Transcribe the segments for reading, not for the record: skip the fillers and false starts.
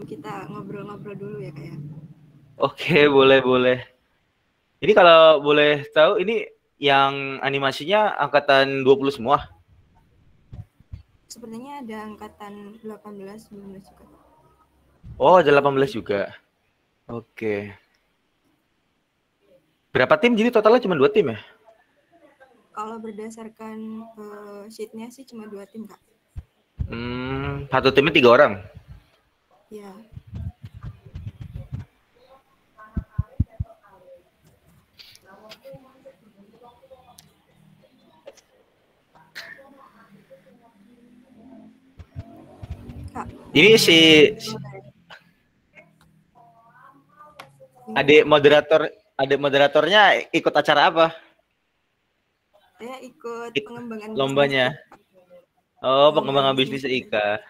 kita ngobrol-ngobrol dulu ya Kak ya. Oke, boleh. Ini kalau boleh tahu, ini yang animasinya angkatan 20 semua? Sepertinya ada angkatan 18, 19 juga. Oh, ada 18 juga. Oke. Berapa tim? Jadi totalnya cuma 2 tim ya? Kalau berdasarkan sheet-nya sih cuma 2 tim Kak. Satu timnya 3 orang? Ya. Kak. Ini si adik moderatornya ikut acara apa? Saya ikut pengembangan lombanya. bisnis. Oh, pengembangan bisnis IKA.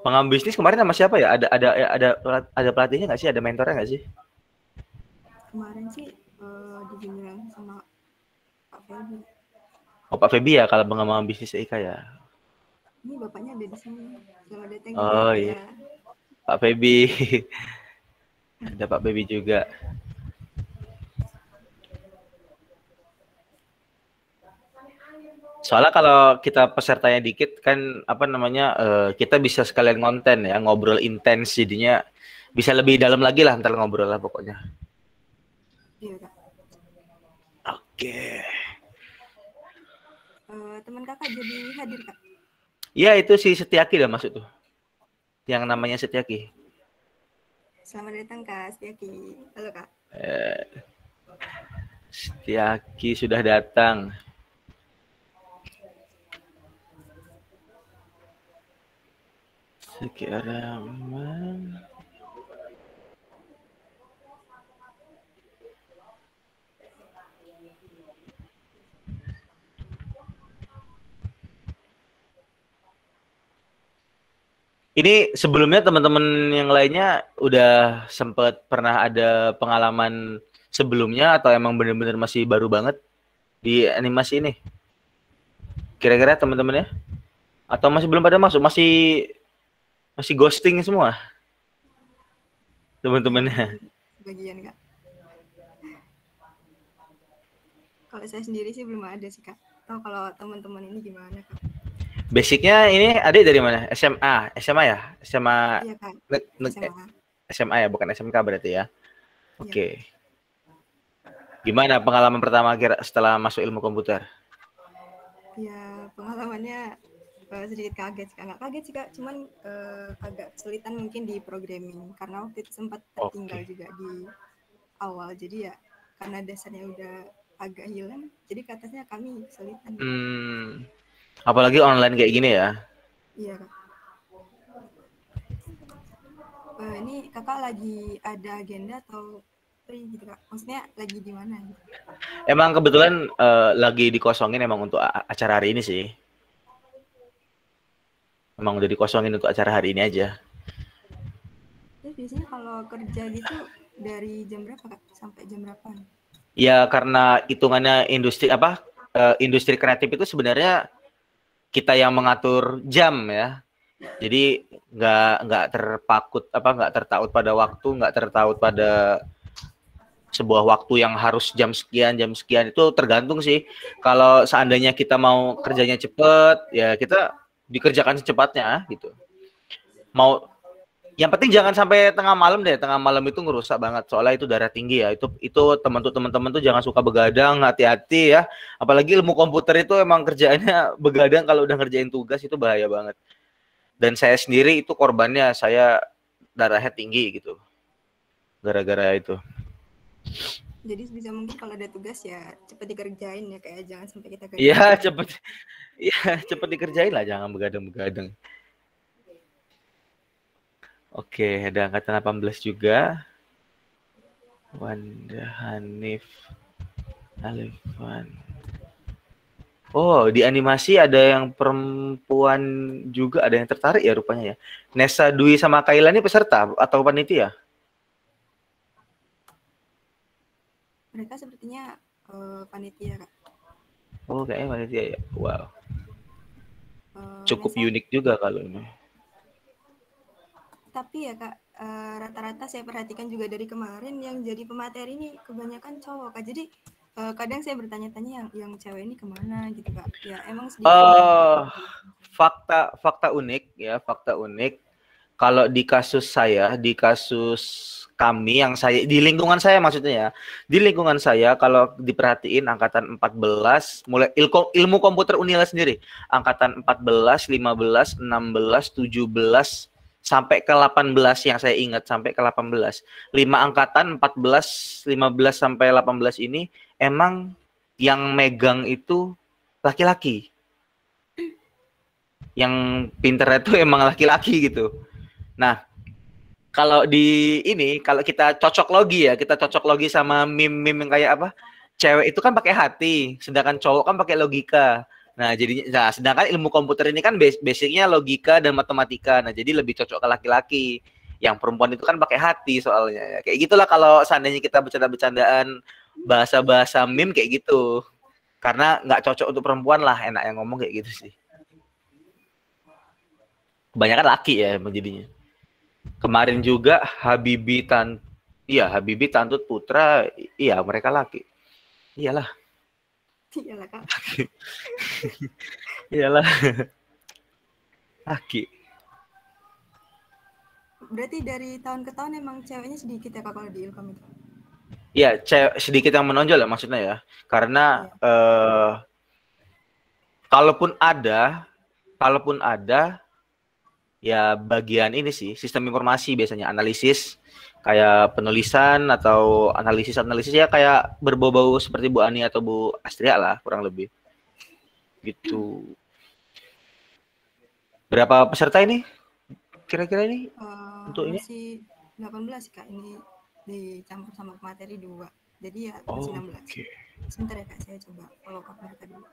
Pengembangan bisnis kemarin sama siapa ya? Ada pelatihnya nggak sih? Ada mentornya nggak sih? Kemarin sih dibimbing sama Pak Febi. Oh, Pak Febi ya, kalau pengembangan bisnis IKA ya. Ini bapaknya ada di sini. Selamat datang Oh juga iya, ya. Pak Febi. Ada Pak Febi juga. Soalnya kalau kita pesertanya dikit kan kita bisa sekalian konten ya, ngobrol intens, jadinya bisa lebih dalam lagi lah ntar ngobrol lah pokoknya. Iya Kak. Oke. Teman Kakak jadi hadir Kak? Iya, itu si Setiaki dah masuk tuh. Yang namanya Setiaki. Selamat datang Kak Setiaki. Halo Kak. Setiaki sudah datang. Sekarang ini sebelumnya teman-teman yang lainnya udah sempat pernah ada pengalaman sebelumnya atau emang bener-bener masih baru banget di animasi ini? Kira-kira teman-temannya? Atau masih belum pada masuk? Masih ghosting semua teman-temannya? Bagian Kak. Kalau saya sendiri sih belum ada sih Kak. Tahu kalau teman-teman ini gimana Kak? Basicnya ini adik dari mana? SMA ya? SMA. Iya Kak. SMA. SMA ya, bukan SMK berarti ya? Oke. Iya. Gimana pengalaman pertama setelah masuk ilmu komputer? Ya pengalamannya sedikit kaget sih Kak. Nggak kaget sih Kak, cuman agak kesulitan mungkin di programming karena waktu itu sempat tertinggal juga di awal. Jadi ya karena dasarnya udah agak hilang, jadi katanya kami kesulitan. Apalagi online kayak gini ya? Iya Kak. Ini Kakak lagi ada agenda atau free gitu Kak? Maksudnya lagi di mana? Gitu? Emang kebetulan lagi dikosongin emang untuk acara hari ini sih. Emang udah dikosongin untuk acara hari ini aja. Terus biasanya kalau kerja gitu dari jam berapa Kak? Sampai jam berapa? Ya karena hitungannya industri kreatif itu sebenarnya kita yang mengatur jam ya. Jadi nggak tertaut pada waktu, nggak tertaut pada sebuah waktu yang harus jam sekian itu tergantung sih. Kalau seandainya kita mau kerjanya cepet, ya kita dikerjakan secepatnya gitu. Yang penting jangan sampai tengah malam deh. Tengah malam itu ngerusak banget. Soalnya itu darah tinggi ya. Itu teman-teman tuh jangan suka begadang, hati-hati ya. Apalagi ilmu komputer itu emang kerjaannya begadang kalau udah ngerjain tugas itu bahaya banget. Dan saya sendiri itu korbannya, saya darahnya tinggi gitu. Gara-gara itu. Jadi bisa mungkin kalau ada tugas ya cepet dikerjain ya kayak jangan sampai kita kerjain. Iya, cepet dikerjain lah, jangan begadang-begadang. Oke, ada angkatan 18 juga. Wanda, Hanif, Alifan. Oh, di animasi ada yang perempuan juga, ada yang tertarik ya rupanya ya. Nessa Dwi sama Kaila ini peserta atau panitia? Mereka sepertinya panitia Kak. Oh, kayaknya panitia ya. Wow. Cukup unik juga kalau ini. Tapi ya Kak, rata-rata saya perhatikan juga dari kemarin yang jadi pemateri ini kebanyakan cowok Kak. Jadi kadang saya bertanya-tanya yang cewek ini kemana gitu Kak. Ya emang sedikit fakta unik ya, fakta unik. Kalau di kasus saya, di kasus kami yang saya di lingkungan saya maksudnya ya. Di lingkungan saya kalau diperhatiin angkatan 14 mulai ilmu komputer Unila sendiri, angkatan 14, 15, 16, 17 sampai ke 18 yang saya ingat sampai ke 18. 5 angkatan 14, 15 sampai 18 ini emang yang megang itu laki-laki. Yang pinternya itu emang laki-laki gitu. Nah, kalau di ini, kalau kita cocok logi ya, kita cocok logi sama meme-meme yang kayak apa? Cewek itu kan pakai hati, sedangkan cowok kan pakai logika. Nah, jadi sedangkan ilmu komputer ini kan basicnya logika dan matematika. Nah, jadi lebih cocok ke laki-laki. Yang perempuan itu kan pakai hati soalnya. Ya. Kayak gitulah kalau seandainya kita bercanda-bercandaan bahasa-bahasa meme kayak gitu. Karena nggak cocok untuk perempuan lah, enak yang ngomong kayak gitu sih. Kebanyakan laki ya jadinya. Kemarin juga Habibie Tantut Putra, iya mereka laki. Iyalah. Iyalah Kak. Iyalah. Laki. Berarti dari tahun ke tahun emang ceweknya sedikit ya Kak kalau di Ilkom itu? Iya, sedikit yang menonjol ya maksudnya ya. Karena kalaupun ada ya bagian ini sih, sistem informasi biasanya analisis kayak penulisan atau analisis ya kayak berbau-bau seperti Bu Ani atau Bu Astria lah kurang lebih. Gitu. Berapa peserta ini? Kira-kira ini untuk ini? Masih 18 sih Kak, ini dicampur sama materi 2. Jadi ya masih 16. Okay. Sebentar ya Kak, saya coba follow up mereka dulu.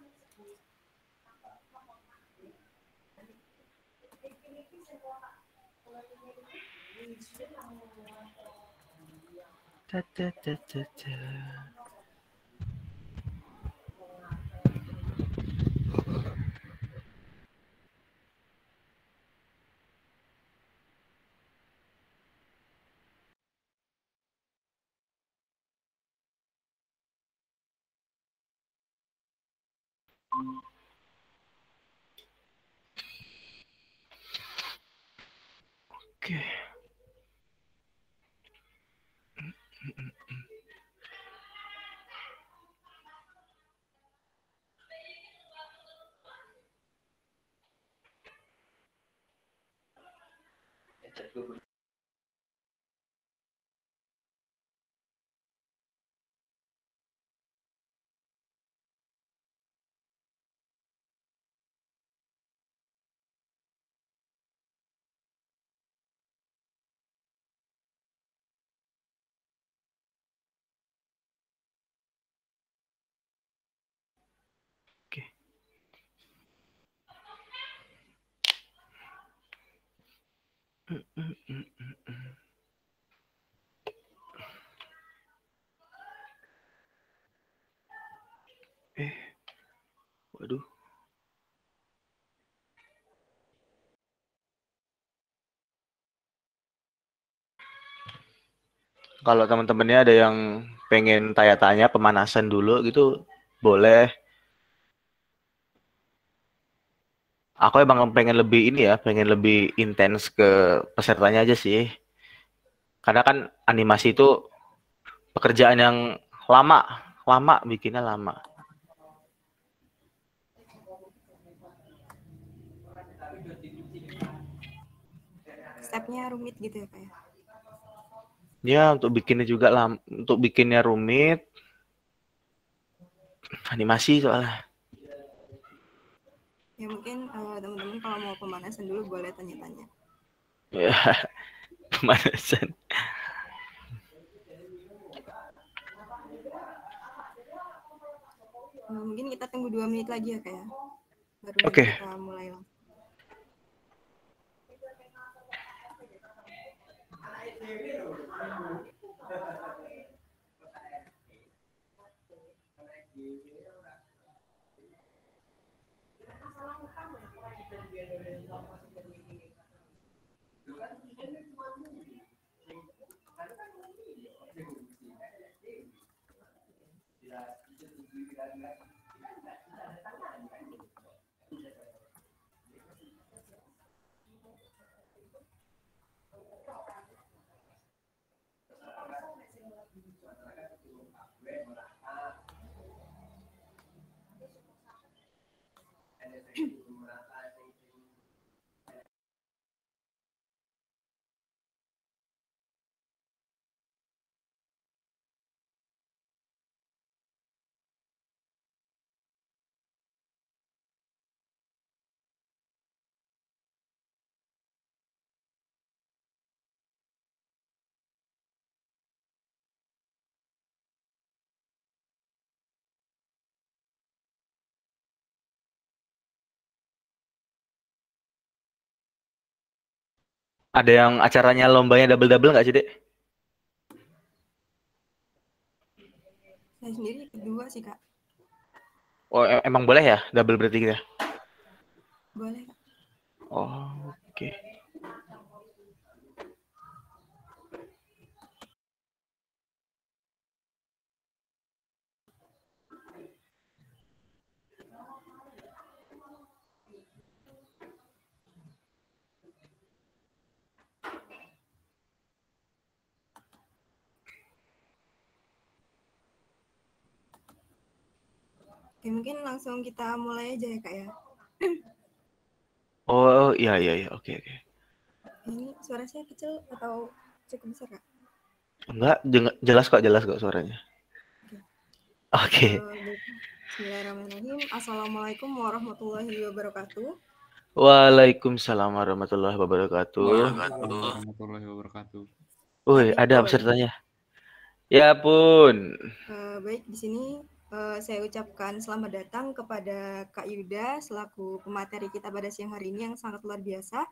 Oke. Waduh. Kalau teman-temannya ada yang pengen tanya-tanya pemanasan dulu gitu, boleh. Aku emang pengen lebih ini ya, pengen lebih intens ke pesertanya aja sih. Karena kan animasi itu pekerjaan yang lama bikinnya lama. Stepnya rumit gitu ya Kak ya? Ya, untuk bikinnya rumit. Animasi soalnya. Ya mungkin teman-teman kalau mau pemanasan dulu boleh tanya-tanya. Ya, pemanasan. Mungkin kita tunggu 2 menit lagi ya Kak ya? Baru nanti kita mulai langsung. Ada yang acaranya lombanya double-double nggak sih, Dek? Saya sendiri kedua sih, Kak. Oh, emang boleh ya double berarti gitu ya? Boleh, Kak. Oh, oke. Oke, mungkin langsung kita mulai aja ya, Kak ya. Oh, iya, oke. Ini suara saya kecil atau cukup besar, Kak? Enggak, jelas kok suaranya. Oke. Bismillahirrahmanirrahim. Assalamualaikum warahmatullahi wabarakatuh. Waalaikumsalam warahmatullahi wabarakatuh. Waalaikumsalam warahmatullahi wabarakatuh. Woi, ada pesertanya. Ya pun. Baik, di sini saya ucapkan selamat datang kepada Kak Yuda selaku pemateri kita pada siang hari ini yang sangat luar biasa.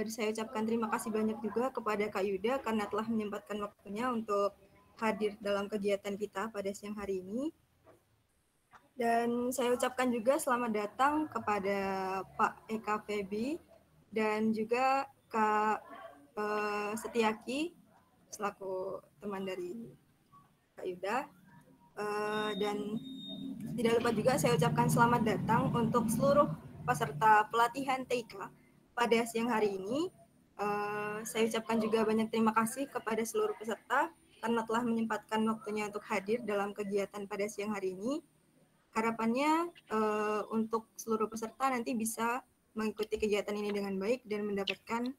Saya ucapkan terima kasih banyak juga kepada Kak Yuda karena telah menyempatkan waktunya untuk hadir dalam kegiatan kita pada siang hari ini. Dan saya ucapkan juga selamat datang kepada Pak Eka Febi dan juga Kak Setiaki selaku teman dari Kak Yuda. Dan tidak lupa juga saya ucapkan selamat datang untuk seluruh peserta pelatihan TIK pada siang hari ini. Saya ucapkan juga banyak terima kasih kepada seluruh peserta karena telah menyempatkan waktunya untuk hadir dalam kegiatan pada siang hari ini. Harapannya untuk seluruh peserta nanti bisa mengikuti kegiatan ini dengan baik dan mendapatkan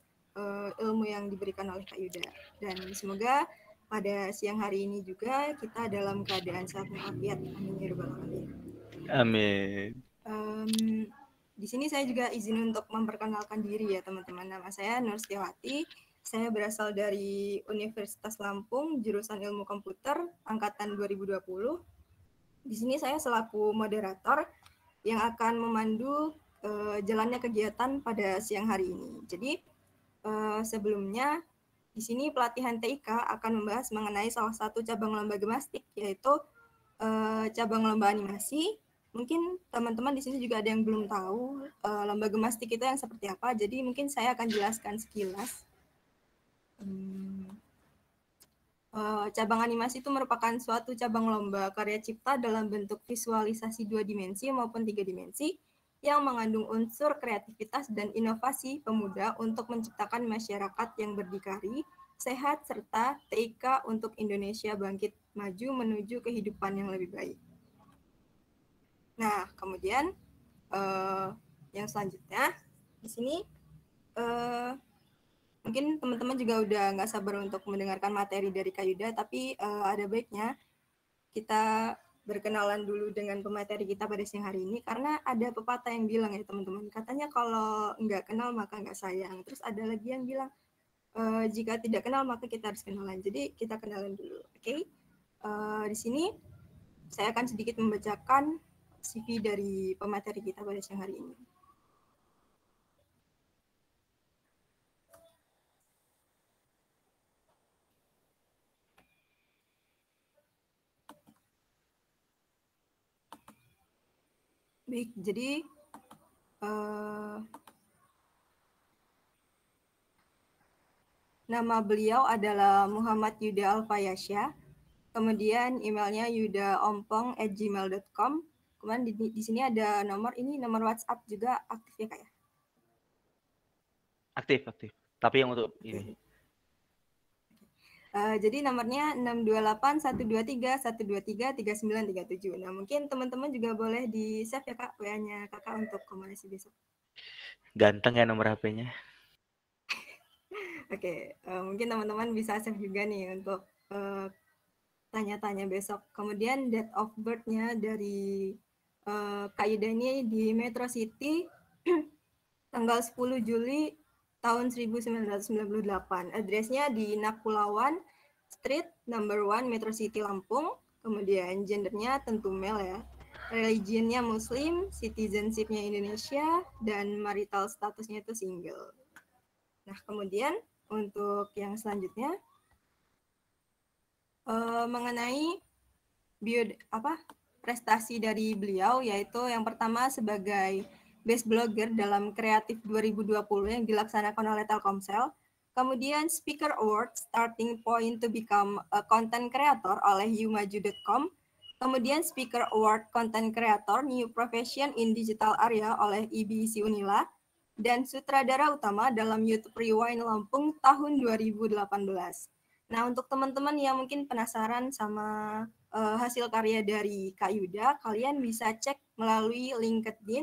ilmu yang diberikan oleh Kak Yuda. Dan semoga pada siang hari ini juga kita dalam keadaan sehat walafiat. Amin ya rabbal alamin. Amin. Di sini saya juga izin untuk memperkenalkan diri ya teman-teman. Nama saya Nur Setiawati. Saya berasal dari Universitas Lampung, jurusan Ilmu Komputer, angkatan 2020. Di sini saya selaku moderator yang akan memandu jalannya kegiatan pada siang hari ini. Jadi sebelumnya di sini pelatihan TIK akan membahas mengenai salah satu cabang lomba gemastik, yaitu cabang lomba animasi. Mungkin teman-teman di sini juga ada yang belum tahu lomba gemastik itu yang seperti apa. Jadi mungkin saya akan jelaskan sekilas. Cabang animasi itu merupakan suatu cabang lomba karya cipta dalam bentuk visualisasi 2 dimensi maupun 3 dimensi yang mengandung unsur kreativitas dan inovasi pemuda untuk menciptakan masyarakat yang berdikari, sehat, serta TIK untuk Indonesia bangkit maju menuju kehidupan yang lebih baik. Nah, kemudian yang selanjutnya di sini mungkin teman-teman juga udah nggak sabar untuk mendengarkan materi dari Kak Yuda, tapi ada baiknya kita berkenalan dulu dengan pemateri kita pada siang hari ini, karena ada pepatah yang bilang ya teman-teman, katanya kalau nggak kenal maka nggak sayang. Terus ada lagi yang bilang, jika tidak kenal maka kita harus kenalan. Jadi kita kenalan dulu, oke? Di sini saya akan sedikit membacakan CV dari pemateri kita pada siang hari ini. Baik, jadi nama beliau adalah Muhammad Yuda Alfayasya. kemudian emailnya yudaompong@gmail.com. Kemudian di sini ada nomor WhatsApp juga aktif ya Kak ya? Aktif. Tapi yang untuk ini. Jadi nomornya 628-123-123-3937. Nah, mungkin teman-teman juga boleh di-save ya Kak, WA-nya Kakak untuk komunikasi besok. Ganteng ya nomor HP-nya. Oke, mungkin teman-teman bisa save juga nih untuk tanya-tanya besok. Kemudian date of birth-nya dari Kak Yuda ini di Metro City tanggal 10 Juli tahun 1998. Address-nya di Nakulawan Street, number 1, Metro City, Lampung. Kemudian gendernya tentu male ya. Religionnya Muslim, citizenship-nya Indonesia, dan marital statusnya itu single. Nah, kemudian untuk yang selanjutnya mengenai prestasi dari beliau, yaitu yang pertama sebagai Best Blogger dalam Kreatif 2020 yang dilaksanakan oleh Telkomsel. Kemudian Speaker Award Starting Point to Become a Content Creator oleh youmaju.com. Kemudian Speaker Award Content Creator New Profession in Digital Area oleh IBC Unila. Dan sutradara utama dalam YouTube Rewind Lampung tahun 2018. Nah, untuk teman-teman yang mungkin penasaran sama hasil karya dari Kak Yuda, kalian bisa cek melalui LinkedIn,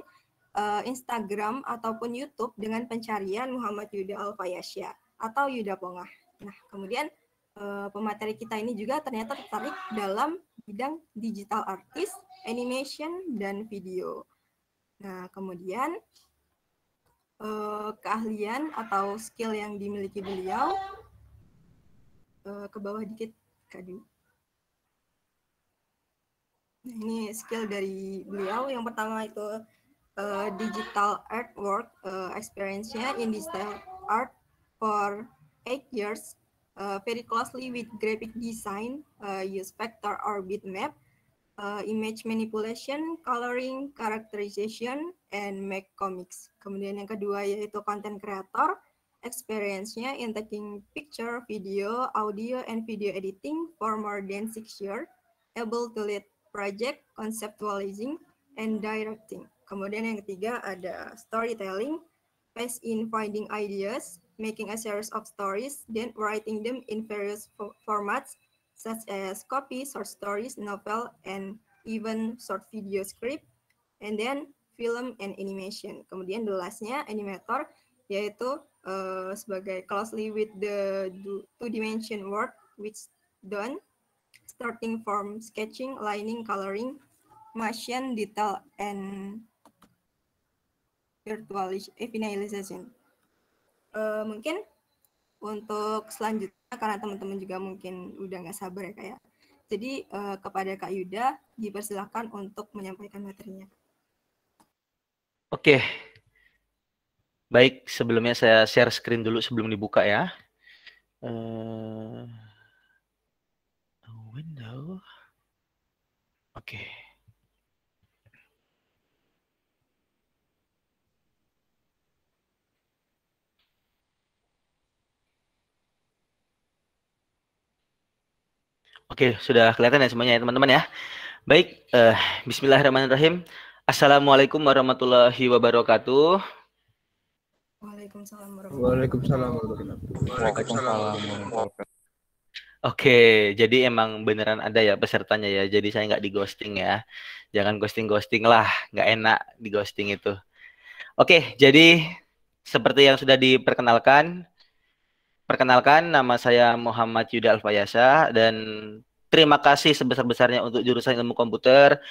Instagram, ataupun YouTube dengan pencarian Muhammad Yuda Alfayasya atau Yuda Pongah. Nah, kemudian pemateri kita ini juga ternyata tertarik dalam bidang digital artist, animation, dan video. Nah, kemudian keahlian atau skill yang dimiliki beliau, ke bawah dikit Kak Du. Nah, ini skill dari beliau. Yang pertama itu digital artwork, experience-nya in digital art for 8 years, very closely with graphic design, use vector or bitmap, image manipulation, coloring, characterization, and make comics. Kemudian yang kedua yaitu content creator, experience-nya in taking picture, video, audio, and video editing for more than 6 years, able to lead project, conceptualizing, and directing. Kemudian yang ketiga ada storytelling, best in finding ideas, making a series of stories, then writing them in various formats, such as copy, short stories, novel, and even short video script, and then film and animation. Kemudian the last-nya animator, yaitu sebagai closely with the two-dimension work which done, starting from sketching, lining, coloring, motion, detail, and finalization. Mungkin untuk selanjutnya, karena teman-teman juga mungkin udah nggak sabar ya Kak ya. Jadi kepada Kak Yuda, dipersilakan untuk menyampaikan materinya. Oke. Baik, sebelumnya saya share screen dulu sebelum dibuka ya. Window. Oke. Oke, sudah kelihatan ya semuanya ya teman-teman ya. Baik, bismillahirrahmanirrahim. Assalamualaikum warahmatullahi wabarakatuh. Waalaikumsalam warahmatullahi Waalaikumsalam. Oke, jadi emang beneran ada ya pesertanya ya. Jadi saya nggak di ghosting ya. Jangan ghosting-ghosting lah, nggak enak di ghosting itu. Oke, jadi seperti yang sudah diperkenalkan, nama saya Muhammad Yuda Alfayasa dan terima kasih sebesar-besarnya untuk jurusan ilmu komputer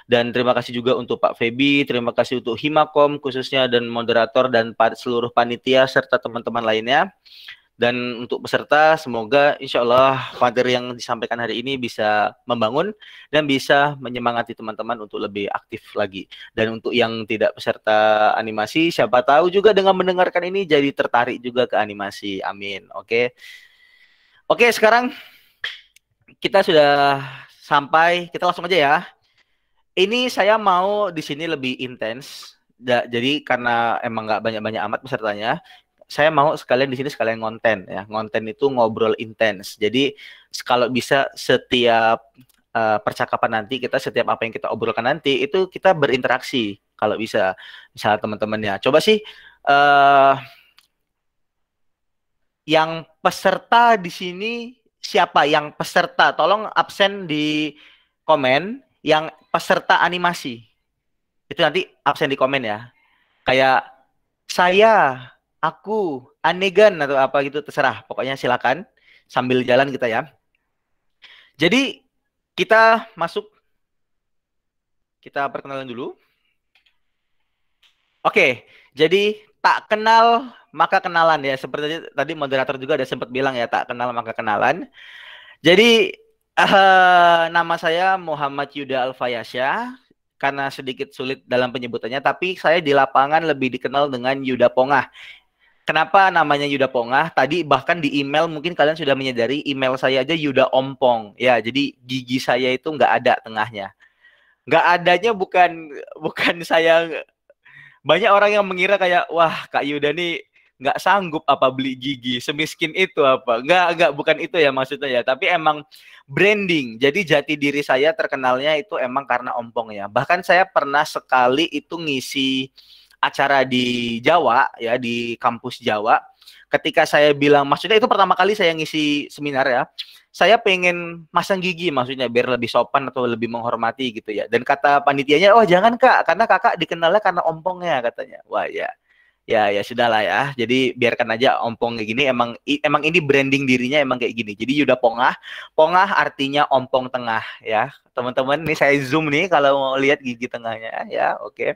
dan terima kasih juga untuk Pak Febi, terima kasih untuk Himakom khususnya dan moderator dan seluruh panitia serta teman-teman lainnya. Dan untuk peserta semoga insya Allah materi yang disampaikan hari ini bisa membangun dan bisa menyemangati teman-teman untuk lebih aktif lagi. Dan untuk yang tidak peserta animasi, siapa tahu juga dengan mendengarkan ini jadi tertarik juga ke animasi. Amin. Oke. Oke, sekarang kita sudah sampai, kita langsung aja ya. Ini saya mau di sini lebih intens. Jadi karena emang nggak banyak-banyak amat pesertanya, saya mau sekalian di sini sekalian ngonten ya. Ngonten itu ngobrol intens. Jadi kalau bisa setiap percakapan nanti kita, setiap apa yang kita obrolkan nanti itu kita berinteraksi kalau bisa. Misalnya teman-temannya. Coba sih yang peserta di sini siapa? Yang peserta tolong absen di komen yang peserta animasi. Itu nanti absen di komen ya. Kayak saya, aku, Anegan atau apa gitu terserah. Pokoknya silakan sambil jalan kita ya. Jadi kita masuk, kita perkenalan dulu. Oke, jadi tak kenal maka kenalan ya. Seperti tadi moderator juga ada sempat bilang ya, tak kenal maka kenalan. Jadi nama saya Muhammad Yuda Alfayasya. Karena sedikit sulit dalam penyebutannya, tapi saya di lapangan lebih dikenal dengan Yuda Pongah. Kenapa namanya Yuda Pongah? Tadi bahkan di email mungkin kalian sudah menyadari email saya aja Yuda Ompong. Ya, jadi gigi saya itu nggak ada tengahnya. Nggak adanya bukan saya. Banyak orang yang mengira kayak, wah Kak Yuda nih nggak sanggup apa beli gigi, semiskin itu apa. Nggak, bukan itu ya maksudnya ya. Tapi emang branding. Jadi jati diri saya terkenalnya itu emang karena ompong ya. Bahkan saya pernah sekali itu ngisi acara di Jawa ya, di kampus Jawa. Ketika saya bilang, maksudnya itu pertama kali saya ngisi seminar ya. Saya pengen masang gigi maksudnya biar lebih sopan atau lebih menghormati gitu ya. Dan kata panitianya, oh jangan Kak, karena kakak dikenalnya karena ompongnya katanya. Wah ya. Ya sudahlah ya. Jadi biarkan aja ompong kayak gini. Emang ini branding dirinya emang kayak gini. Jadi Yuda Pongah. Pongah artinya ompong tengah ya. Teman-teman, ini saya zoom nih kalau mau lihat gigi tengahnya ya. Oke.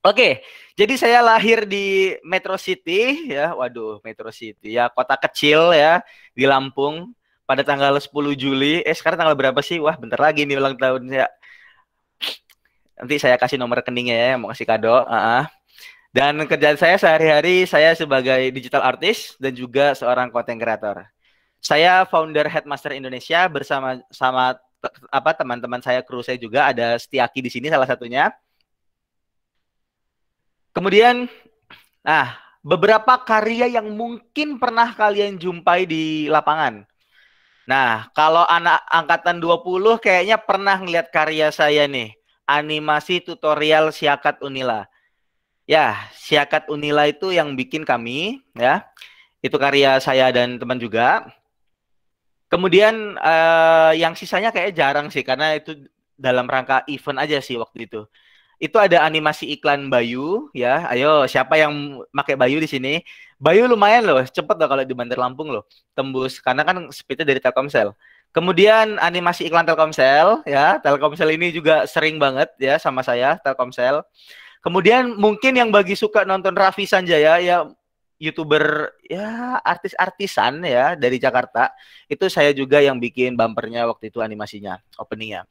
Oke. Jadi saya lahir di Metro City ya. Waduh, Metro City ya, kota kecil ya di Lampung pada tanggal 10 Juli. Sekarang tanggal berapa sih? Wah, bentar lagi nih ulang tahun ya. Nanti saya kasih nomor rekeningnya ya, mau kasih kado. Dan kerjaan saya sehari-hari saya sebagai digital artist dan juga seorang content creator. Saya founder Headmaster Indonesia bersama teman-teman saya, kru saya juga ada Setiaki di sini salah satunya. Kemudian beberapa karya yang mungkin pernah kalian jumpai di lapangan. Nah, kalau anak angkatan 20 kayaknya pernah ngeliat karya saya nih, animasi tutorial Siakat Unila. Ya, Siakat Unila itu yang bikin kami, ya. Itu karya saya dan teman juga. Kemudian yang sisanya kayak jarang sih, karena itu dalam rangka event aja sih waktu itu. Itu ada animasi iklan Bayu, ya. Ayo, siapa yang pakai Bayu di sini? Bayu lumayan loh, cepet loh kalau di Bandar Lampung loh, tembus. Karena kan speednya dari Telkomsel. Kemudian animasi iklan Telkomsel, ya. Telkomsel ini juga sering banget ya sama saya, Telkomsel. Kemudian mungkin yang bagi suka nonton Raffi Sanjaya ya, YouTuber ya, artis-artisan ya dari Jakarta, itu saya juga yang bikin bumpernya waktu itu, animasinya, openingnya.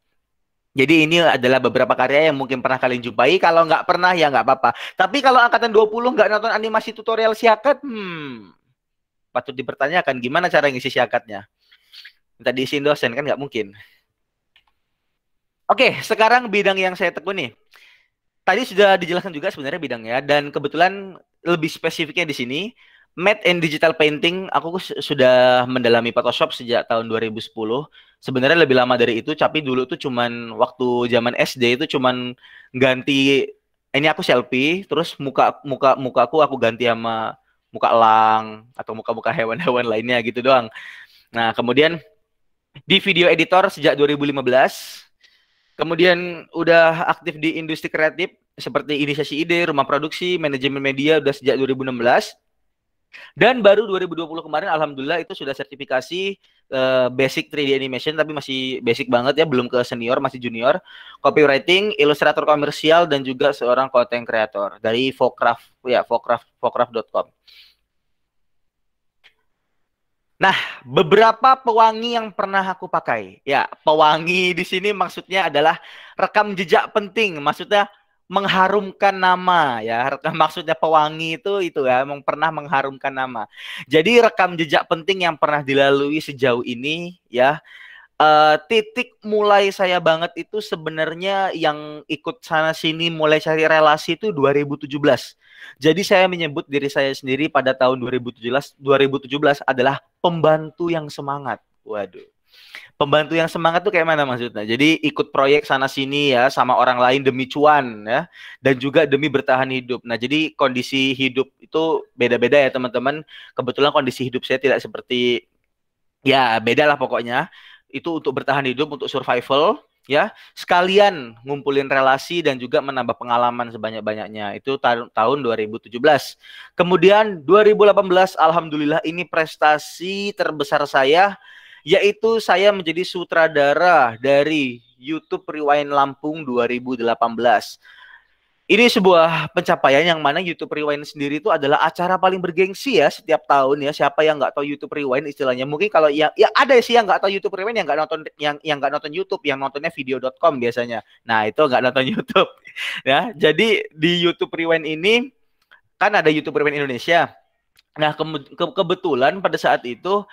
Jadi ini adalah beberapa karya yang mungkin pernah kalian jumpai. Kalau nggak pernah ya nggak apa-apa. Tapi kalau angkatan 20 nggak nonton animasi tutorial Siakat, patut dipertanyakan gimana cara ngisi Siakatnya. Minta diisiin dosen kan nggak mungkin. Oke, sekarang bidang yang saya tekuni. Tadi sudah dijelaskan juga sebenarnya bidangnya, dan kebetulan lebih spesifiknya di sini, Math and Digital Painting. Aku sudah mendalami Photoshop sejak tahun 2010. Sebenarnya lebih lama dari itu, tapi dulu tuh cuman waktu zaman SD itu cuman ganti, ini aku selfie, terus mukaku aku ganti sama muka elang atau muka-muka hewan-hewan lainnya gitu doang. Nah, kemudian di video editor sejak 2015. Kemudian udah aktif di industri kreatif seperti inisiasi ide, rumah produksi, manajemen media udah sejak 2016. Dan baru 2020 kemarin alhamdulillah itu sudah sertifikasi basic 3D animation, tapi masih basic banget ya, belum ke senior, masih junior. Copywriting, ilustrator komersial, dan juga seorang content creator dari Vocraft ya, vocraft.com. Nah, beberapa pewangi yang pernah aku pakai. Ya, pewangi di sini maksudnya adalah rekam jejak penting, maksudnya mengharumkan nama ya. Maksudnya pewangi itu ya, memang pernah mengharumkan nama. Jadi rekam jejak penting yang pernah dilalui sejauh ini ya. titik mulai saya banget itu sebenarnya yang ikut sana sini mulai cari relasi itu 2017. Jadi saya menyebut diri saya sendiri pada tahun 2017 adalah pembantu yang semangat. Waduh. Pembantu yang semangat tuh kayak mana maksudnya? Jadi ikut proyek sana sini ya sama orang lain demi cuan ya, dan juga demi bertahan hidup. Nah, jadi kondisi hidup itu beda-beda ya teman-teman. Kebetulan kondisi hidup saya tidak seperti, ya beda lah pokoknya. Itu untuk bertahan hidup, untuk survival ya, sekalian ngumpulin relasi dan juga menambah pengalaman sebanyak-banyaknya. Itu tahun 2017. Kemudian 2018 alhamdulillah ini prestasi terbesar saya, yaitu saya menjadi sutradara dari YouTube Rewind Lampung 2018. Ini sebuah pencapaian yang mana YouTube Rewind sendiri itu adalah acara paling bergengsi ya setiap tahun ya. Siapa yang nggak tahu YouTube Rewind istilahnya? Mungkin kalau yang ya ada sih yang nggak tahu YouTube Rewind, yang nggak nonton yang nggak nonton YouTube, yang nontonnya video.com biasanya. Nah itu nggak nonton YouTube ya. Jadi di YouTube Rewind ini kan ada YouTube Rewind Indonesia. Nah kebetulan pada saat itu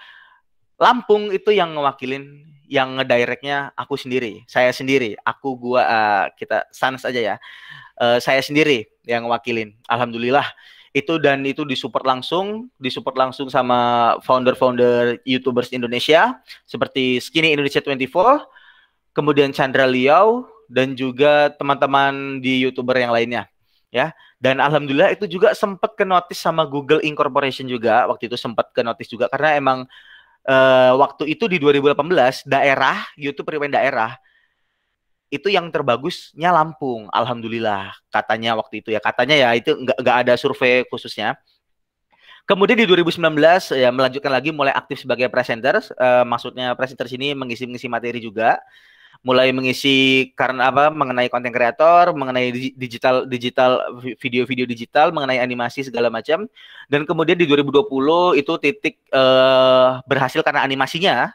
Lampung itu yang ngewakilin, yang ngedirectnya aku sendiri, saya sendiri, kita sans aja ya, saya sendiri yang ngewakilin. Alhamdulillah itu, dan itu disupport langsung sama founder-founder YouTubers Indonesia seperti Skinny Indonesia 24, kemudian Chandra Liao, dan juga teman-teman di YouTuber yang lainnya ya. Dan alhamdulillah itu juga sempat ke notice sama Google Incorporation juga, waktu itu sempat ke notice juga karena emang waktu itu di 2018 daerah YouTube Rewind daerah itu yang terbagusnya Lampung, alhamdulillah katanya waktu itu ya, katanya ya, itu nggak ada survei khususnya. Kemudian di 2019 ya melanjutkan lagi, mulai aktif sebagai presenter, maksudnya presenter sini mengisi materi juga, mulai mengisi karena apa, mengenai konten kreator, mengenai digital video-video digital, mengenai animasi segala macam. Dan kemudian di 2020 itu titik berhasil karena animasinya,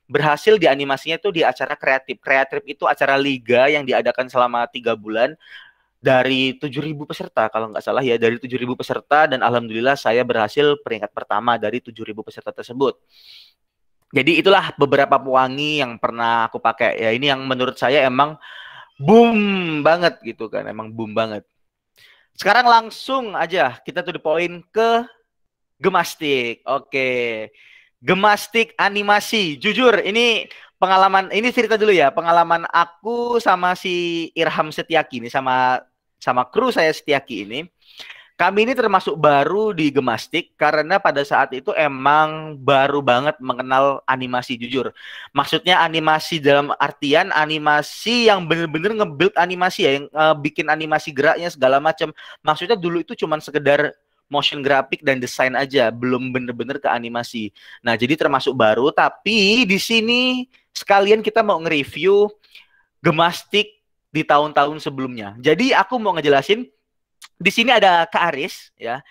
berhasil di animasinya itu di acara kreatif itu acara liga yang diadakan selama 3 bulan dari 7.000 peserta kalau nggak salah ya, dari 7.000 peserta, dan alhamdulillah saya berhasil peringkat pertama dari 7.000 peserta tersebut. Jadi itulah beberapa pewangi yang pernah aku pakai ya. Ini yang menurut saya emang boom banget gitu kan, emang boom banget. Sekarang langsung aja kita to the point ke Gemastik. Oke, Gemastik animasi. Jujur ini pengalaman, ini cerita dulu ya, pengalaman aku sama si Irham Setiaki ini, sama kru saya Setiaki ini. Kami ini termasuk baru di Gemastik karena pada saat itu emang baru banget mengenal animasi, jujur. Maksudnya animasi dalam artian animasi yang bener-bener nge-build animasi ya, yang bikin animasi geraknya segala macam. Maksudnya dulu itu cuman sekedar motion grafik dan desain aja, belum bener-bener ke animasi. Nah, jadi termasuk baru, tapi di sini sekalian kita mau nge-review Gemastik di tahun-tahun sebelumnya. Jadi aku mau ngejelasin. Di sini ada Kak Aris ya.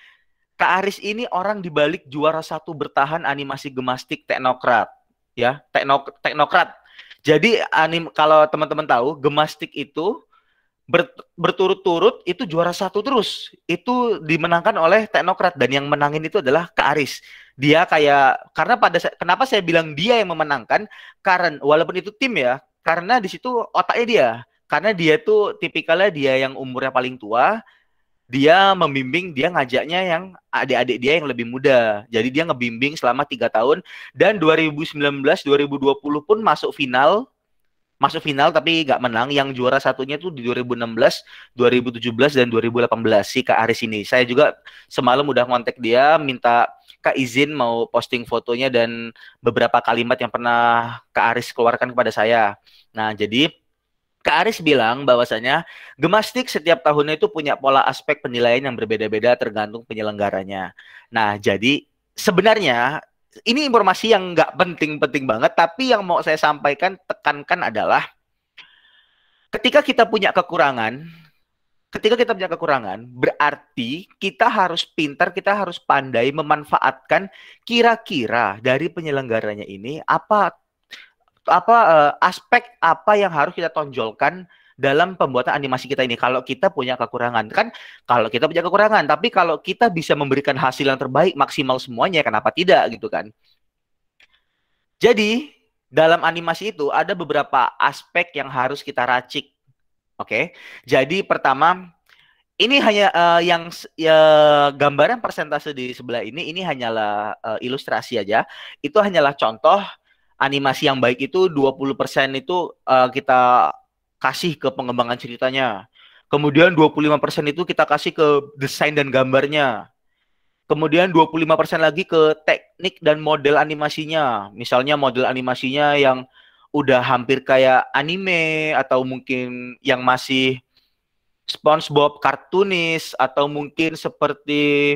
Kak Aris ini orang dibalik juara 1 bertahan animasi Gemastik Teknokrat ya, Teknokrat. Jadi kalau teman-teman tahu, Gemastik itu berturut-turut itu juara 1 terus. Itu dimenangkan oleh Teknokrat, dan yang menangin itu adalah Kak Aris. Dia kayak, karena kenapa saya bilang dia yang memenangkan? Karena walaupun itu tim ya, karena di situ otaknya dia. Karena dia tuh tipikalnya dia yang umurnya paling tua. Dia membimbing, dia ngajaknya yang adik-adik dia yang lebih muda. Jadi dia ngebimbing selama 3 tahun. Dan 2019-2020 pun masuk final tapi nggak menang. Yang juara satunya tuh di 2016, 2017, dan 2018 si Kak Aris ini. Saya juga semalam udah ngontek dia, minta Kak izin mau posting fotonya dan beberapa kalimat yang pernah Kak Aris keluarkan kepada saya. Nah, jadi Kak Aris bilang bahwasanya Gemastik setiap tahunnya itu punya pola aspek penilaian yang berbeda-beda tergantung penyelenggaranya. Nah, jadi sebenarnya ini informasi yang nggak penting-penting banget, tapi yang mau saya sampaikan, tekankan adalah ketika kita punya kekurangan, berarti kita harus pintar, kita harus pandai memanfaatkan kira-kira dari penyelenggaranya ini aspek apa yang harus kita tonjolkan dalam pembuatan animasi kita ini. Kalau kita punya kekurangan, tapi kalau kita bisa memberikan hasil yang terbaik, maksimal semuanya, kenapa tidak gitu kan. Jadi dalam animasi itu ada beberapa aspek yang harus kita racik. Oke. Jadi pertama, ini hanya ya, gambaran persentase di sebelah ini hanyalah ilustrasi aja. Itu hanyalah contoh animasi yang baik itu 20% itu kita kasih ke pengembangan ceritanya. Kemudian 25% itu kita kasih ke desain dan gambarnya. Kemudian 25% lagi ke teknik dan model animasinya. Misalnya model animasinya yang udah hampir kayak anime atau mungkin yang masih SpongeBob kartunis atau mungkin seperti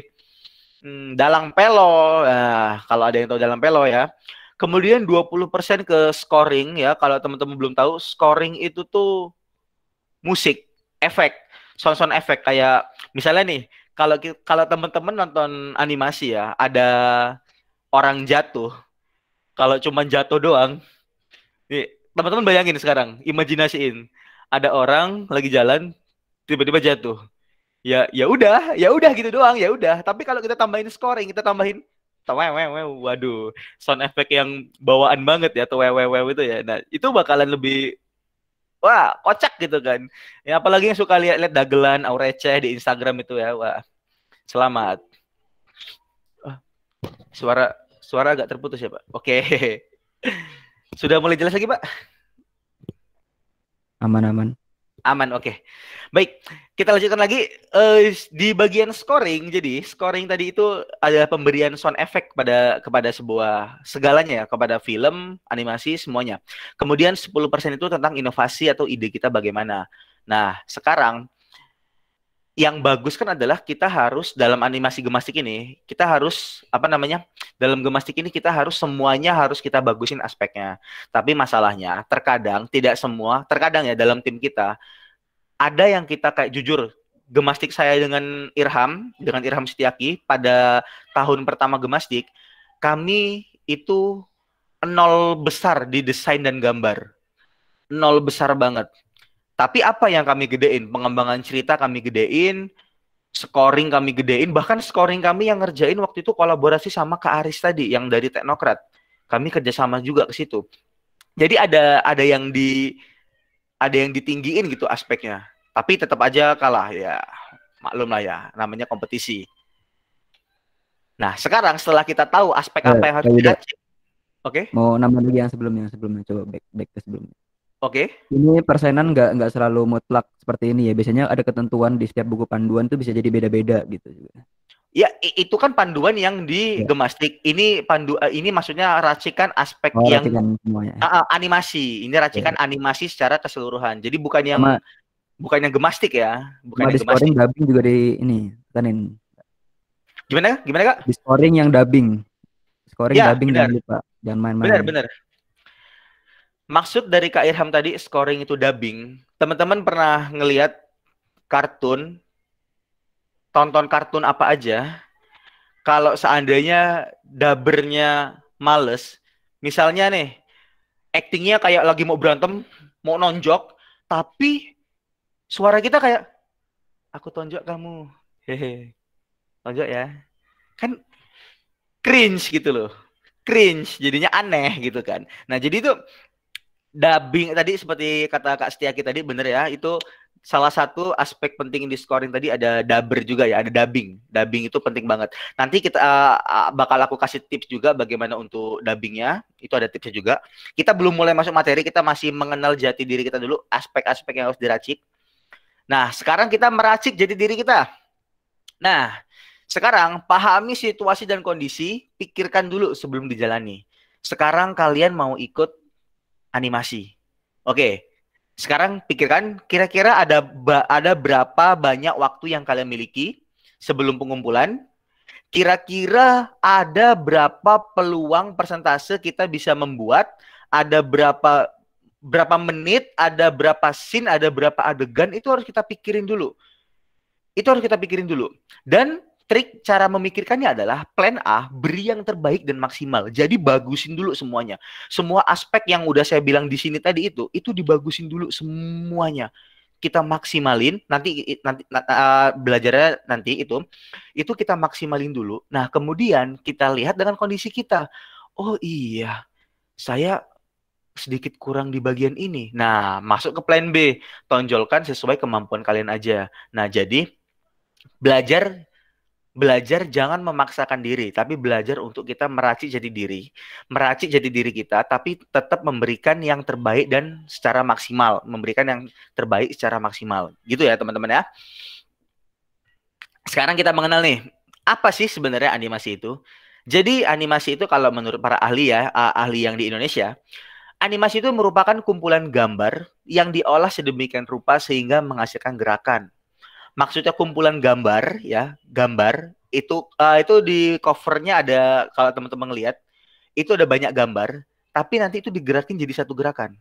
Dalang Pelo. Nah, kalau ada yang tahu Dalang Pelo ya. Kemudian 20% ke scoring ya. Kalau teman-teman belum tahu, scoring itu tuh musik, efek, sound efek kayak misalnya nih, kalau teman-teman nonton animasi ya, ada orang jatuh. Kalau cuma jatuh doang, nih teman-teman bayangin sekarang, imajinasiin ada orang lagi jalan tiba-tiba jatuh. Ya udah gitu doang, ya udah. Tapi kalau kita tambahin scoring, kita tambahin waduh, sound effect yang bawaan banget ya, tuh itu ya. Nah, itu bakalan lebih wah, kocak gitu kan. Ya apalagi yang suka lihat dagelan au receh di Instagram itu ya. Wah, selamat. Suara agak terputus ya, Pak. Oke. Sudah mulai jelas lagi, Pak? Aman. Aman, oke. Baik, kita lanjutkan lagi di bagian scoring. Jadi, scoring tadi itu ada pemberian sound effect kepada sebuah segalanya ya, kepada film, animasi, semuanya. Kemudian 10% itu tentang inovasi atau ide kita bagaimana. Nah, sekarang yang bagus kan adalah kita harus dalam animasi gemastik ini, kita harus dalam gemastik ini kita harus semuanya harus kita bagusin aspeknya. Tapi masalahnya terkadang ya dalam tim kita ada yang kita kayak jujur, gemastik saya dengan Irham Setiaki pada tahun pertama gemastik, kami itu nol besar di desain dan gambar. Nol besar banget. Tapi apa yang kami gedein? Pengembangan cerita kami gedein, scoring kami gedein, bahkan scoring kami yang ngerjain waktu itu kolaborasi sama Kak Aris tadi yang dari Teknokrat. Kami kerjasama juga ke situ. Jadi ada yang ditinggiin gitu aspeknya. Tapi tetap aja kalah ya. Maklum lah ya, namanya kompetisi. Nah, sekarang setelah kita tahu aspek apa yang harus diracik. Oke. Mau nambah lagi yang sebelumnya coba back ke sebelumnya. Oke. Ini persenan nggak selalu mutlak seperti ini ya. Biasanya ada ketentuan di setiap buku panduan tuh bisa jadi beda-beda gitu juga. Ya, itu kan panduan yang di gemastik. Ini ini maksudnya racikan aspek yang racikan semuanya. Animasi. Ini racikan animasi secara keseluruhan. Jadi bukan yang gemastik ya, bukan yang gemastik. Di scoring dubbing juga di ini kanin. Gimana Kak? Di scoring yang dubbing. Scoring ya, dubbing jangan lupa, jangan main-main. Benar. Maksud dari Kak Irham tadi scoring itu dubbing. Teman-teman pernah ngelihat tonton kartun apa aja? Kalau seandainya dubbernya males, misalnya nih, actingnya kayak lagi mau berantem, mau nonjok, tapi suara kita kayak, aku tonjok kamu, hehe, tonjok ya, kan cringe gitu loh, jadinya aneh gitu kan. Nah jadi itu dubbing tadi seperti kata Kak Setiaki tadi bener ya, itu salah satu aspek penting di scoring tadi ada dubber juga ya, ada dubbing. Dubbing itu penting banget. Nanti kita bakal aku kasih tips juga bagaimana untuk dubbingnya, itu ada tipsnya juga. Kita belum mulai masuk materi, kita masih mengenal jati diri kita dulu, aspek-aspek yang harus diracik. Nah, sekarang kita meracik jati diri kita. Nah, sekarang pahami situasi dan kondisi, pikirkan dulu sebelum dijalani. Sekarang kalian mau ikut animasi. Oke. Sekarang pikirkan kira-kira ada berapa banyak waktu yang kalian miliki sebelum pengumpulan. Kira-kira ada berapa peluang persentase kita bisa membuat, ada berapa menit, ada berapa scene, ada berapa adegan, itu harus kita pikirin dulu. Dan trik cara memikirkannya adalah plan A, beri yang terbaik dan maksimal. Jadi bagusin dulu semuanya. Semua aspek yang udah saya bilang di sini tadi itu dibagusin dulu semuanya. Kita maksimalin, nanti belajarnya nanti itu kita maksimalin dulu. Nah, kemudian kita lihat dengan kondisi kita. Oh iya, saya sedikit kurang di bagian ini. Nah, masuk ke plan B, tonjolkan sesuai kemampuan kalian aja. Nah, jadi belajar jangan memaksakan diri, tapi belajar untuk kita meracik jati diri kita, tapi tetap memberikan yang terbaik dan secara maksimal, memberikan yang terbaik secara maksimal. Gitu ya, teman-teman ya. Sekarang kita mengenal nih, apa sih sebenarnya animasi itu? Jadi animasi itu kalau menurut para ahli ya, ahli yang di Indonesia, animasi itu merupakan kumpulan gambar yang diolah sedemikian rupa sehingga menghasilkan gerakan. Maksudnya kumpulan gambar ya, gambar itu di covernya ada, kalau teman-teman lihat itu ada banyak gambar, tapi nanti itu digerakin jadi satu gerakan.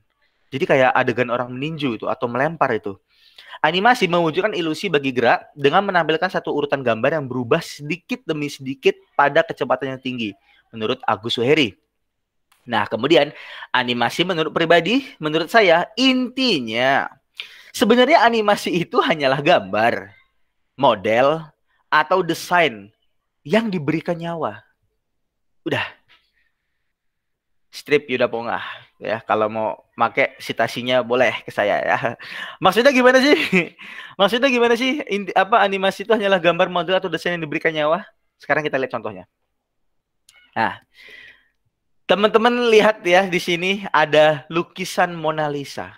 Jadi kayak adegan orang meninju itu atau melempar itu. Animasi mewujudkan ilusi bagi gerak dengan menampilkan satu urutan gambar yang berubah sedikit demi sedikit pada kecepatan yang tinggi, menurut Agus Suheri. Nah, kemudian animasi menurut pribadi, menurut saya intinya sebenarnya animasi itu hanyalah gambar, model, atau desain yang diberikan nyawa. Udah. Strip Yuda Pongah. Ya, kalau mau pakai citasinya boleh ke saya ya. Maksudnya gimana sih? Maksudnya gimana sih? Animasi itu hanyalah gambar, model, atau desain yang diberikan nyawa? Sekarang kita lihat contohnya. Nah, teman-teman lihat ya, di sini ada lukisan Mona Lisa.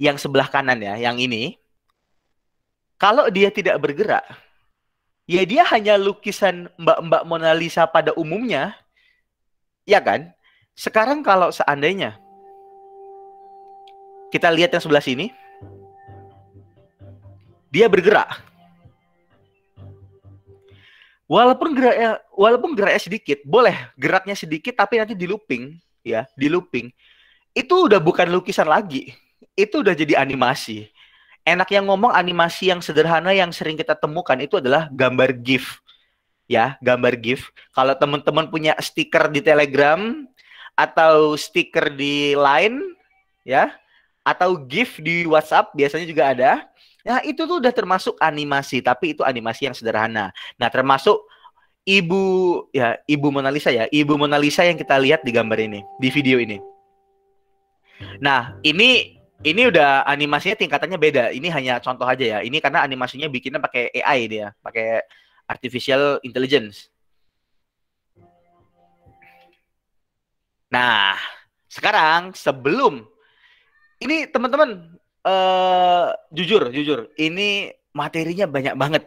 Yang sebelah kanan ya, yang ini. Kalau dia tidak bergerak, ya dia hanya lukisan mbak-mbak Mona Lisa pada umumnya. Ya kan? Sekarang kalau seandainya kita lihat yang sebelah sini, dia bergerak. Walaupun geraknya sedikit, boleh geraknya sedikit tapi nanti di looping, ya, di looping. Itu udah bukan lukisan lagi. Itu udah jadi animasi. Enak yang ngomong animasi yang sederhana yang sering kita temukan itu adalah gambar GIF. Ya, gambar GIF. Kalau teman-teman punya stiker di Telegram atau stiker di Line, ya, atau GIF di WhatsApp biasanya juga ada. Nah, itu tuh udah termasuk animasi, tapi itu animasi yang sederhana. Nah, termasuk Ibu Mona Lisa ya, Ibu Mona Lisa yang kita lihat di gambar ini, di video ini. Nah, ini udah animasinya tingkatannya beda. Ini hanya contoh aja ya. Ini karena animasinya bikinnya pakai AI dia, pakai artificial intelligence. Nah, sekarang sebelum ini teman-teman jujur, ini materinya banyak banget.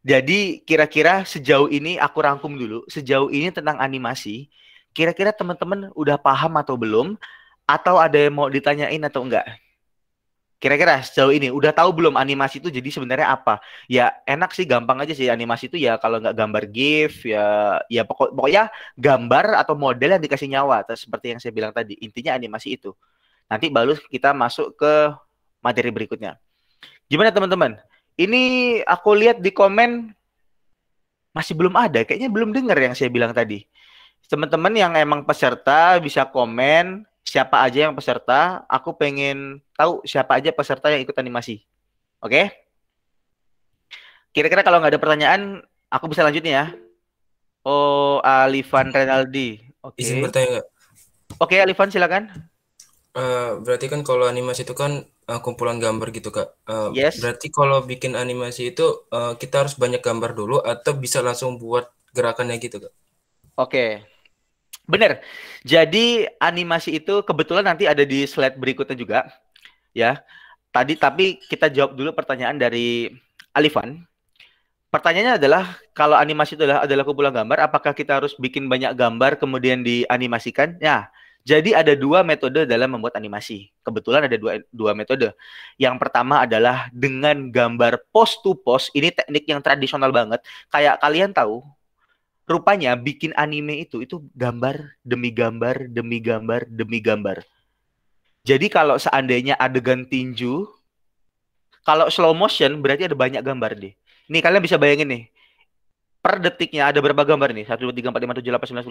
Jadi kira-kira sejauh ini aku rangkum dulu, sejauh ini tentang animasi, kira-kira teman-teman udah paham atau belum? Atau ada yang mau ditanyain atau enggak? Kira-kira sejauh ini udah tahu belum animasi itu jadi sebenarnya apa? Ya enak sih, gampang aja sih. Animasi itu ya kalau nggak gambar GIF ya pokoknya gambar atau model yang dikasih nyawa, seperti yang saya bilang tadi. Intinya animasi itu. Nanti baru kita masuk ke materi berikutnya. Gimana teman-teman? Ini aku lihat di komen masih belum ada, kayaknya belum dengar yang saya bilang tadi. Teman-teman yang emang peserta bisa komen siapa aja yang peserta. Aku pengen tahu siapa aja peserta yang ikut animasi. Oke? Kira-kira kalau nggak ada pertanyaan, aku bisa lanjutin ya. Oh, Alifan Renaldi. Oke. Izin bertanya nggak? Oke, Alifan silakan. Berarti kan kalau animasi itu kan kumpulan gambar gitu Kak. Yes. Berarti kalau bikin animasi itu kita harus banyak gambar dulu atau bisa langsung buat gerakannya gitu Kak? Oke. Bener. Jadi animasi itu kebetulan nanti ada di slide berikutnya juga. Ya. Tapi kita jawab dulu pertanyaan dari Alifan. Pertanyaannya adalah, kalau animasi itu adalah kumpulan gambar, apakah kita harus bikin banyak gambar kemudian dianimasikan? Nah, jadi ada dua metode dalam membuat animasi. Kebetulan ada dua metode. Yang pertama adalah dengan gambar post to post. Ini teknik yang tradisional banget. Kayak kalian tahu, rupanya bikin anime itu gambar demi gambar demi gambar demi gambar. Jadi kalau seandainya adegan tinju, kalau slow motion berarti ada banyak gambar deh. Nih kalian bisa bayangin nih. Per detiknya ada berapa gambar nih? 1, 2, 3, 4, 5, 6, 7, 8, 9,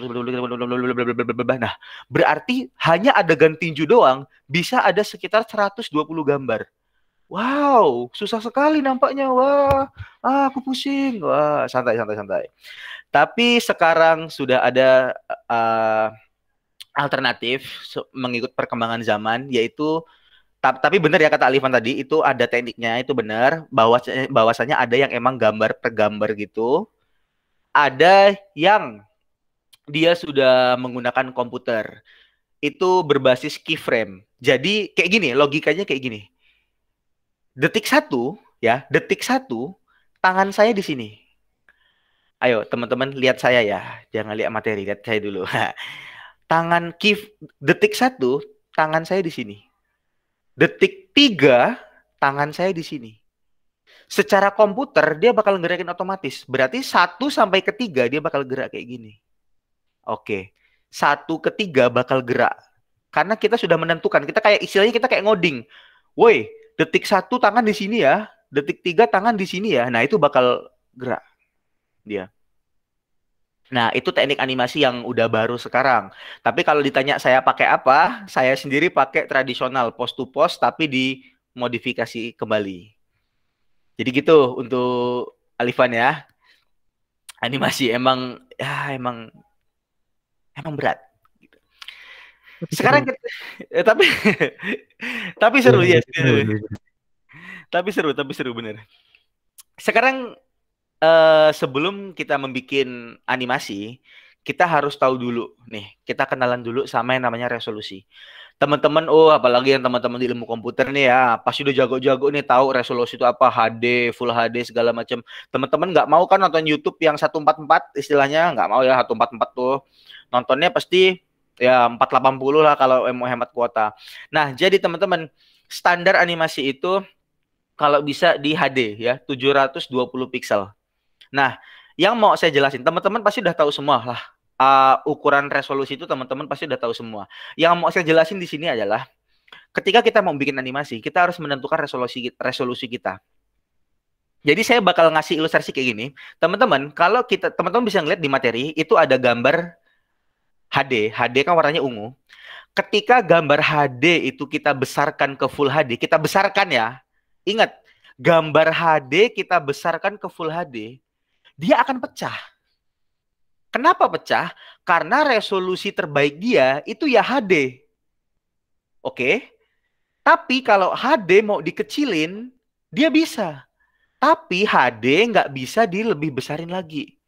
10, nah, berarti hanya adegan tinju doang bisa ada sekitar 120 gambar. Wow, susah sekali nampaknya. Wah, aku pusing. Wah, santai. Tapi sekarang sudah ada alternatif mengikut perkembangan zaman, yaitu tapi benar ya kata Alifan tadi, itu ada tekniknya, itu benar, bahwasanya ada yang emang gambar per gambar gitu, ada yang dia sudah menggunakan komputer, itu berbasis keyframe. Jadi kayak gini, logikanya kayak gini. Detik 1 ya, detik 1 tangan saya di sini. Ayo teman-teman lihat saya ya, jangan lihat materi, lihat saya dulu. Detik 1 tangan saya di sini. Detik 3 tangan saya di sini. Secara komputer dia bakal gerakin otomatis. Berarti 1 sampai ke 3 dia bakal gerak kayak gini. Oke. 1 ke 3 bakal gerak. Karena kita sudah menentukan. Kita kayak istilahnya kita kayak ngoding. Woi, detik 1 tangan di sini ya. Detik 3 tangan di sini ya. Nah, itu bakal gerak dia. Nah, itu teknik animasi yang udah baru sekarang. Tapi kalau ditanya saya pakai apa, saya sendiri pakai tradisional post to post tapi dimodifikasi kembali. Jadi gitu untuk Alifan ya. Animasi emang berat. Sekarang kita, tapi seru ya. Tapi seru bener. Sekarang sebelum kita membuat animasi, kita harus tahu dulu nih, kita kenalan dulu sama yang namanya resolusi. Teman-teman, apalagi yang teman-teman di ilmu komputer nih ya, pasti udah jago-jago nih tahu resolusi itu apa, HD, Full HD segala macam. Teman-teman nggak mau kan nonton YouTube yang 144 istilahnya, nggak mau ya 144 tuh. Nontonnya pasti ya 480 lah kalau mau hemat kuota. Nah, jadi teman-teman, standar animasi itu kalau bisa di HD ya, 720 pixel. Nah, yang mau saya jelasin, teman-teman pasti udah tahu semua lah. Ukuran resolusi itu teman-teman pasti udah tahu semua. Yang mau saya jelasin di sini adalah ketika kita mau bikin animasi, kita harus menentukan resolusi kita. Jadi saya bakal ngasih ilustrasi kayak gini. Teman-teman, kalau teman-teman bisa ngeliat di materi, itu ada gambar HD. HD kan warnanya ungu. Ketika gambar HD itu kita besarkan ke Full HD, kita besarkan ya. Ingat, gambar HD kita besarkan ke Full HD, dia akan pecah. Kenapa pecah? Karena resolusi terbaik dia itu ya HD. Oke? Tapi kalau HD mau dikecilin, dia bisa. Tapi HD nggak bisa dilebih besarin lagi.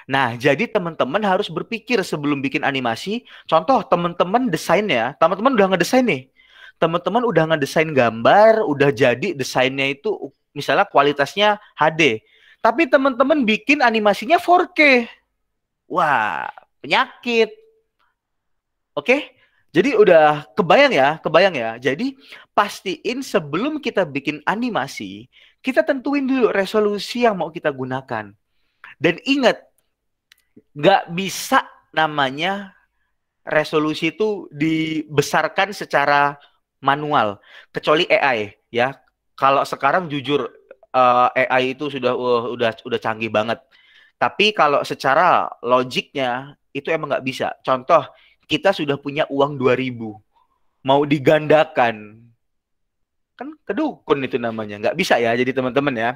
Nah, jadi teman-teman harus berpikir sebelum bikin animasi. Contoh, teman-teman desainnya, teman-teman udah ngedesain nih. Teman-teman udah ngedesain gambar, udah jadi desainnya itu misalnya kualitasnya HD. Tapi teman-teman bikin animasinya 4K. Wah, penyakit. Oke? Jadi udah kebayang ya. Jadi pastiin sebelum kita bikin animasi, kita tentuin dulu resolusi yang mau kita gunakan. Dan ingat, nggak bisa namanya resolusi itu dibesarkan secara manual, kecuali AI ya. Kalau sekarang jujur AI itu udah canggih banget. Tapi kalau secara logiknya itu emang nggak bisa. Contoh, kita sudah punya uang 2.000, mau digandakan, kan kedukun itu namanya. Nggak bisa ya, jadi teman-teman ya.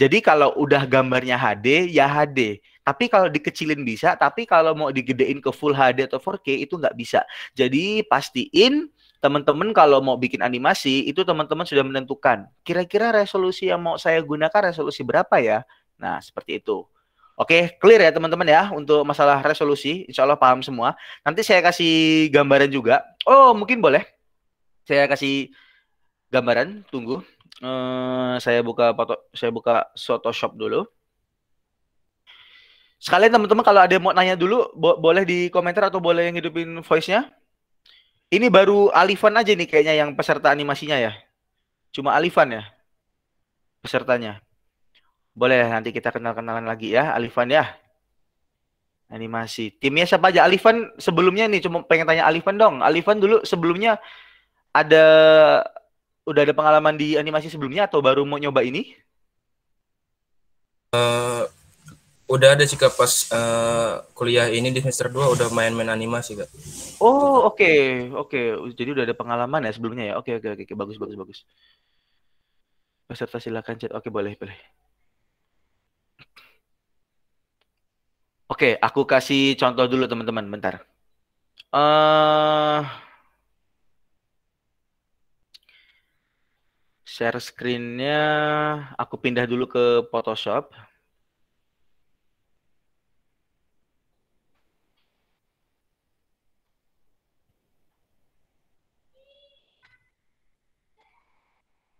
Jadi kalau udah gambarnya HD, ya HD. Tapi kalau dikecilin bisa, tapi kalau mau digedein ke Full HD atau 4K itu nggak bisa. Jadi pastiin teman-teman kalau mau bikin animasi, itu teman-teman sudah menentukan. Kira-kira resolusi yang mau saya gunakan resolusi berapa ya? Nah, seperti itu. Oke, clear ya teman-teman ya untuk masalah resolusi. Insya Allah paham semua. Nanti saya kasih gambaran juga. Oh, mungkin boleh. Saya kasih gambaran. Tunggu. Saya buka Photoshop dulu. Sekalian teman-teman kalau ada yang mau nanya dulu, boleh di komentar atau boleh yang hidupin voice-nya. Ini baru Alifan aja nih kayaknya yang peserta animasinya ya. Cuma Alifan ya pesertanya. Boleh nanti kita kenal-kenalan lagi ya, Alifan ya. Animasi. Timnya siapa aja? Alifan sebelumnya nih, cuma pengen tanya Alifan dong. Alifan dulu sebelumnya udah ada pengalaman di animasi sebelumnya atau baru mau nyoba ini? Udah ada sih Kak, pas kuliah ini di semester 2 udah main-main animasi Kak. Oh, oke. Jadi udah ada pengalaman ya sebelumnya ya. Oke. Bagus. Peserta silakan chat. Oke, boleh. Oke, aku kasih contoh dulu teman-teman, bentar. eh share screen-nya aku pindah dulu ke Photoshop.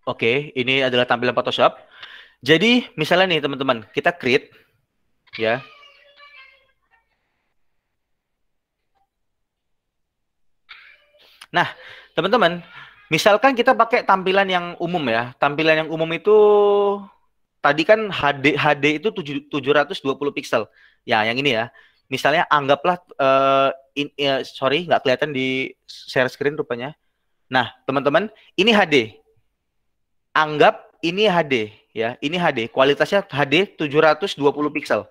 Oke, ini adalah tampilan Photoshop. Jadi, misalnya nih teman-teman, kita create ya. Nah, teman-teman, misalkan kita pakai tampilan yang umum ya. Tampilan yang umum itu tadi kan HD itu 720 pixel. Ya, yang ini ya. Misalnya anggaplah sorry, nggak kelihatan di share screen rupanya. Nah, teman-teman, ini HD. Anggap ini HD ya. Ini HD, kualitasnya HD 720 pixel.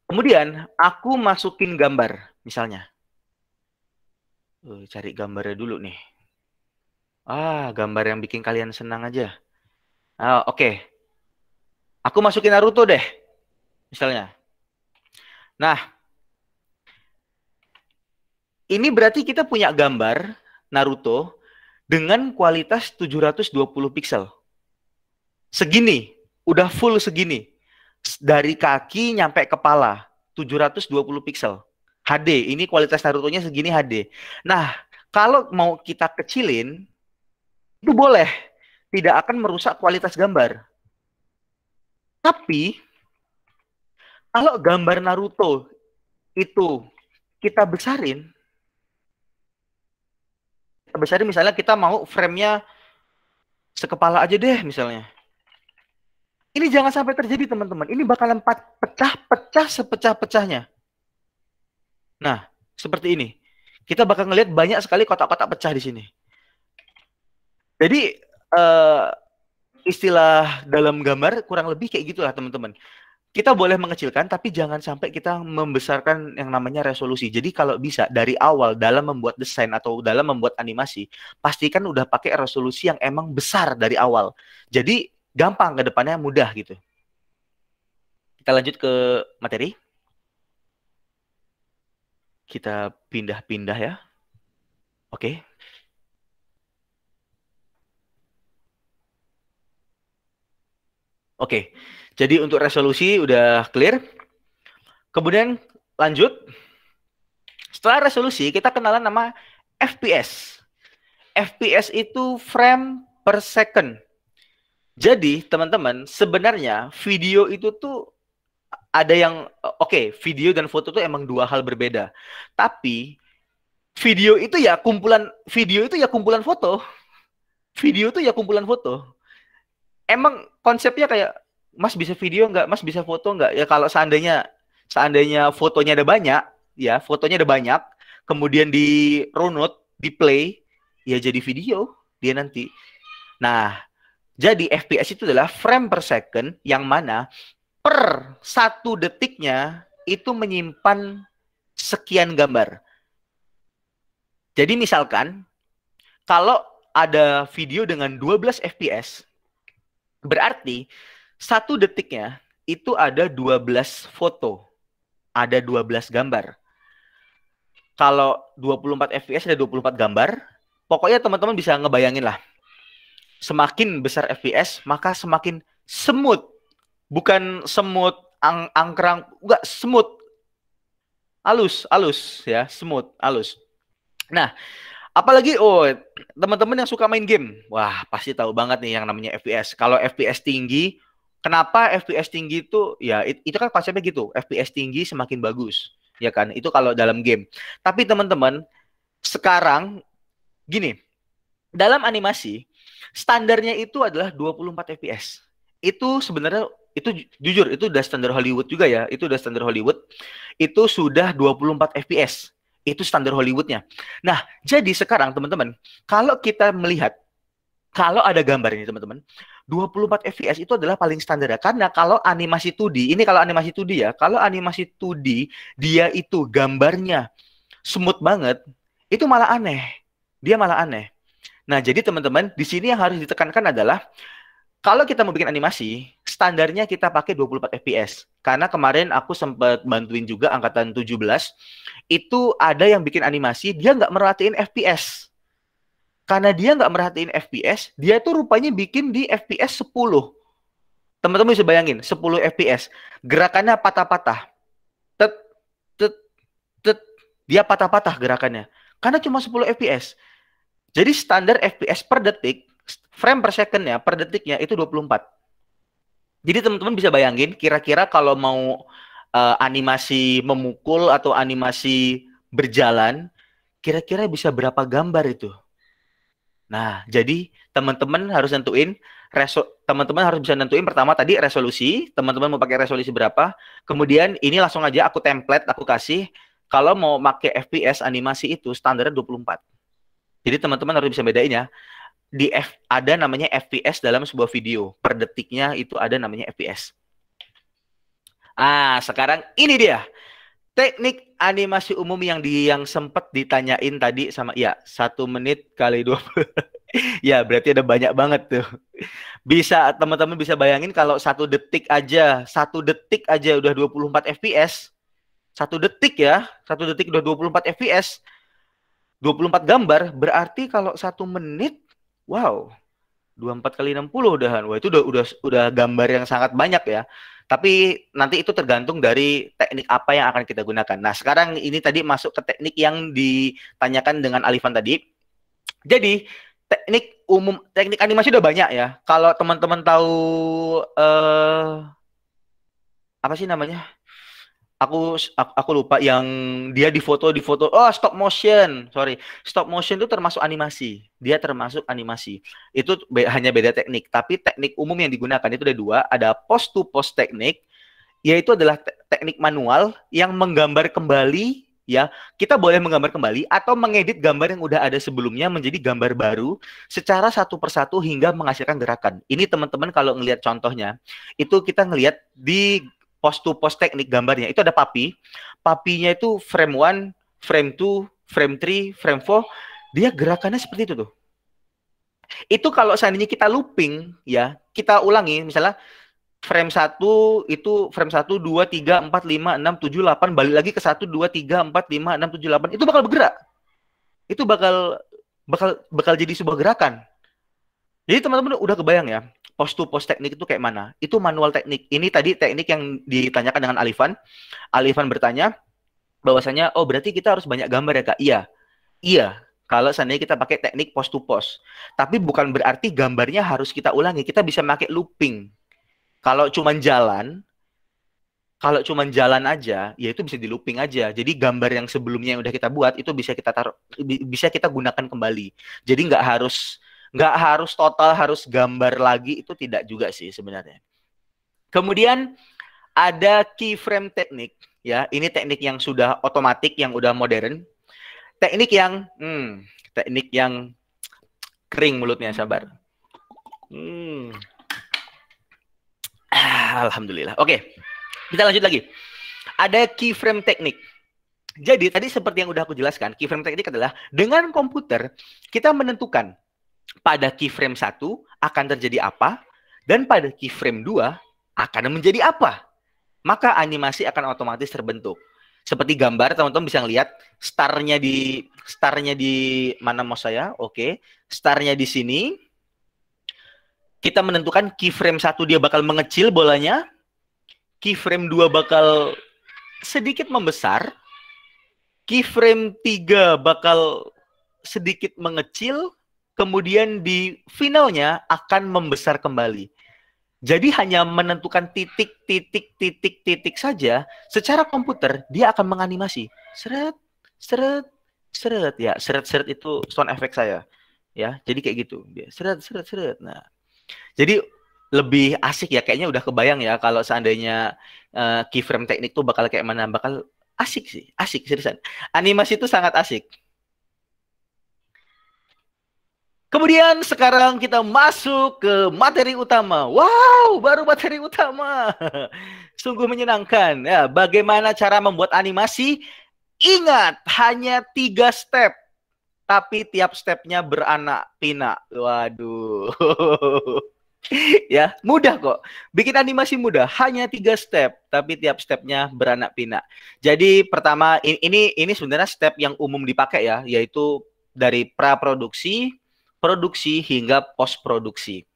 Kemudian aku masukin gambar misalnya. Cari gambarnya dulu nih. Gambar yang bikin kalian senang aja. Oke. Aku masukin Naruto deh. Misalnya. Nah. Ini berarti kita punya gambar Naruto dengan kualitas 720 pixel. Segini. Udah full segini. Dari kaki nyampe kepala. 720 pixel. HD. Ini kualitas Naruto-nya segini HD. Nah, kalau mau kita kecilin, itu boleh. Tidak akan merusak kualitas gambar. Tapi, kalau gambar Naruto itu kita besarin misalnya kita mau frame-nya sekepala aja deh misalnya. Ini jangan sampai terjadi teman-teman. Ini bakalan pecah-pecah sepecah-pecahnya. Nah, seperti ini. Kita bakal ngelihat banyak sekali kotak-kotak pecah di sini. Jadi, istilah dalam gambar kurang lebih kayak gitulah teman-teman. Kita boleh mengecilkan, tapi jangan sampai kita membesarkan yang namanya resolusi. Jadi kalau bisa dari awal dalam membuat desain atau dalam membuat animasi, pastikan udah pakai resolusi yang emang besar dari awal. Jadi gampang ke depannya, mudah gitu. Kita lanjut ke materi. Kita pindah-pindah ya. Oke. Oke. Jadi untuk resolusi udah clear. Kemudian lanjut. Setelah resolusi, kita kenalan nama FPS. FPS itu frame per second. Jadi, teman-teman, sebenarnya video itu tuh ada yang, video dan foto tuh emang dua hal berbeda. Tapi, video itu ya kumpulan foto. Video itu ya kumpulan foto. Emang konsepnya kayak, Mas bisa video nggak? Mas bisa foto nggak? Ya kalau seandainya fotonya ada banyak, ya fotonya ada banyak, kemudian di runut, di play, ya jadi video dia nanti. Nah, jadi FPS itu adalah frame per second yang mana per 1 detiknya itu menyimpan sekian gambar. Jadi misalkan kalau ada video dengan 12 FPS, berarti 1 detiknya itu ada 12 foto. Ada 12 gambar. Kalau 24 FPS ada 24 gambar. Pokoknya teman-teman bisa ngebayangin lah. Semakin besar FPS, maka semakin smooth. Bukan semut angkrang, enggak, smooth. Halus ya, smooth, halus. Nah, apalagi teman-teman yang suka main game. Wah, pasti tahu banget nih yang namanya FPS. Kalau FPS tinggi, kenapa FPS tinggi itu ya itu kan konsepnya gitu. FPS tinggi semakin bagus, ya kan? Itu kalau dalam game. Tapi teman-teman, sekarang gini, dalam animasi standarnya itu adalah 24 FPS. Itu sebenarnya itu jujur itu udah standar Hollywood juga ya. Itu udah standar Hollywood. Itu sudah 24 FPS. Itu standar Hollywoodnya. Nah, jadi sekarang teman-teman, kalau kita melihat, kalau ada gambar ini teman-teman, 24 FPS itu adalah paling standar ya. Karena kalau animasi 2D, ini kalau animasi 2D ya, kalau animasi 2D, dia itu gambarnya smooth banget, itu malah aneh. Dia malah aneh. Nah, jadi teman-teman, di sini yang harus ditekankan adalah, kalau kita mau bikin animasi, standarnya kita pakai 24 fps. Karena kemarin aku sempat bantuin juga angkatan 17, itu ada yang bikin animasi, dia nggak merhatiin FPS. Karena dia nggak merhatiin FPS, dia tuh rupanya bikin di FPS 10. Teman-teman bisa bayangin, 10 FPS. Gerakannya patah-patah. Tet, tet, tet. Dia patah-patah gerakannya. Karena cuma 10 FPS. Jadi standar FPS per detik, frame per second-nya, per detiknya itu 24. Jadi teman-teman bisa bayangin, kira-kira kalau mau animasi memukul atau animasi berjalan, kira-kira bisa berapa gambar itu? Nah, jadi teman-teman harus nentuin, teman-teman harus bisa nentuin pertama tadi resolusi, teman-teman mau pakai resolusi berapa, kemudian ini langsung aja aku template, aku kasih, kalau mau pakai FPS animasi itu standarnya 24. Jadi teman-teman harus bisa bedain ya. Ada namanya FPS dalam sebuah video. Per detiknya itu ada namanya FPS. Sekarang ini dia. Teknik animasi umum yang sempat ditanyain tadi sama 1 menit kali 20. Ya, berarti ada banyak banget tuh. Bisa teman-teman bisa bayangin kalau 1 detik aja udah 24 FPS. 1 detik ya, 1 detik udah 24 FPS. 24 gambar, berarti kalau 1 menit, wow, 24 kali 60 udahan. Wah, itu udah gambar yang sangat banyak ya. Tapi nanti itu tergantung dari teknik apa yang akan kita gunakan. Nah, sekarang ini tadi masuk ke teknik yang ditanyakan dengan Alifan tadi. Jadi, teknik animasi udah banyak ya. Kalau teman-teman tahu apa sih namanya? Aku lupa yang dia di foto stop motion itu termasuk animasi, dia termasuk animasi itu hanya beda teknik, tapi teknik umum yang digunakan itu ada 2, ada post to post teknik, yaitu adalah teknik manual yang menggambar kembali ya, kita boleh menggambar kembali atau mengedit gambar yang udah ada sebelumnya menjadi gambar baru secara satu persatu hingga menghasilkan gerakan. Ini teman-teman kalau ngelihat contohnya itu kita ngelihat di post to post teknik gambarnya itu ada papinya itu frame 1, frame 2, frame 3, frame 4, dia gerakannya seperti itu tuh. Itu kalau seandainya kita looping ya, kita ulangi misalnya frame 1 itu frame 1 2 3 4 5 6 7 8 balik lagi ke 1 2 3 4 5 6 7 8 itu bakal bergerak. Itu bakal jadi sebuah gerakan. Jadi teman-teman udah kebayang ya, post to post teknik itu kayak mana? Itu manual teknik. Ini tadi teknik yang ditanyakan dengan Alifan. Alifan bertanya bahwasanya, oh berarti kita harus banyak gambar ya Kak? Iya. Kalau seandainya kita pakai teknik post to post. Tapi bukan berarti gambarnya harus kita ulangi. Kita bisa pakai looping. Kalau cuman jalan aja, ya itu bisa di looping aja. Jadi gambar yang sebelumnya yang udah kita buat itu bisa kita gunakan kembali. Jadi nggak harus total harus gambar lagi, itu tidak juga sih sebenarnya. Kemudian ada keyframe teknik ya, ini teknik yang sudah otomatis, yang udah modern. Teknik yang kering mulutnya, sabar. Alhamdulillah. Oke. Kita lanjut lagi. Ada keyframe teknik. Jadi tadi seperti yang udah aku jelaskan, keyframe teknik adalah dengan komputer kita menentukan pada keyframe 1 akan terjadi apa, dan pada keyframe 2 akan menjadi apa. Maka animasi akan otomatis terbentuk. Seperti gambar, teman-teman bisa lihat starnya di mana mouse saya. Oke. Starnya di sini. Kita menentukan keyframe 1 dia bakal mengecil bolanya. Keyframe 2 bakal sedikit membesar. Keyframe 3 bakal sedikit mengecil. Kemudian di finalnya akan membesar kembali. Jadi hanya menentukan titik saja, secara komputer dia akan menganimasi. Seret. Ya, seret itu sound effect saya. Ya, jadi kayak gitu. Dia seret. Nah, jadi lebih asik ya, kayaknya udah kebayang ya kalau seandainya keyframe teknik tuh bakal kayak mana, bakal asik sih, asik seriusan. Animasi itu sangat asik. Kemudian sekarang kita masuk ke materi utama. Wow, baru materi utama. Sungguh menyenangkan. Ya, bagaimana cara membuat animasi? Ingat, hanya 3 step. Tapi tiap stepnya beranak pinak. Waduh. Ya, mudah kok. Bikin animasi mudah, hanya 3 step, tapi tiap stepnya beranak pinak. Jadi pertama, ini sebenarnya step yang umum dipakai ya, yaitu dari praproduksi, produksi hingga post produksi.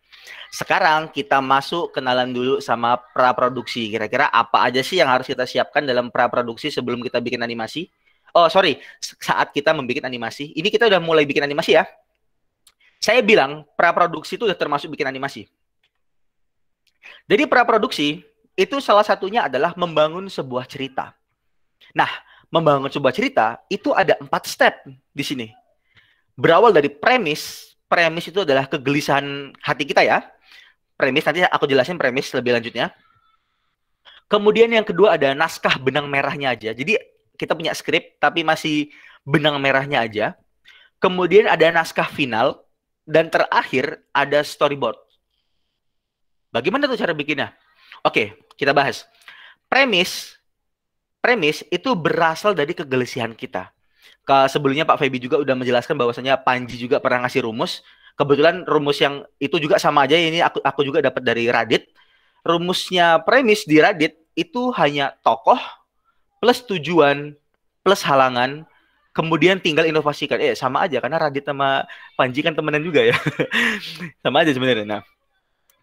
Sekarang kita masuk kenalan dulu sama praproduksi. Kira-kira apa aja sih yang harus kita siapkan dalam praproduksi sebelum kita bikin animasi? Oh, sorry, saat kita membuat animasi. Ini kita udah mulai bikin animasi ya. Saya bilang praproduksi itu udah termasuk bikin animasi. Jadi praproduksi itu salah satunya adalah membangun sebuah cerita. Nah, membangun sebuah cerita itu ada 4 step di sini. Berawal dari premis. Premis itu adalah kegelisahan hati kita ya. Premis, nanti aku jelasin premis lebih lanjutnya. Kemudian yang kedua ada naskah benang merahnya aja. Jadi kita punya skrip tapi masih benang merahnya aja. Kemudian ada naskah final. Dan terakhir ada storyboard. Bagaimana tuh cara bikinnya? Oke, kita bahas. Premis itu berasal dari kegelisahan kita. Sebelumnya Pak Feby juga udah menjelaskan bahwasanya Panji juga pernah ngasih rumus. Kebetulan rumus yang itu juga sama aja. Ini aku juga dapat dari Reddit. Rumusnya premis di Reddit itu hanya tokoh plus tujuan plus halangan. Kemudian tinggal inovasikan. Sama aja karena Radit sama Panji kan temenan juga ya. Sama aja sebenarnya. Nah,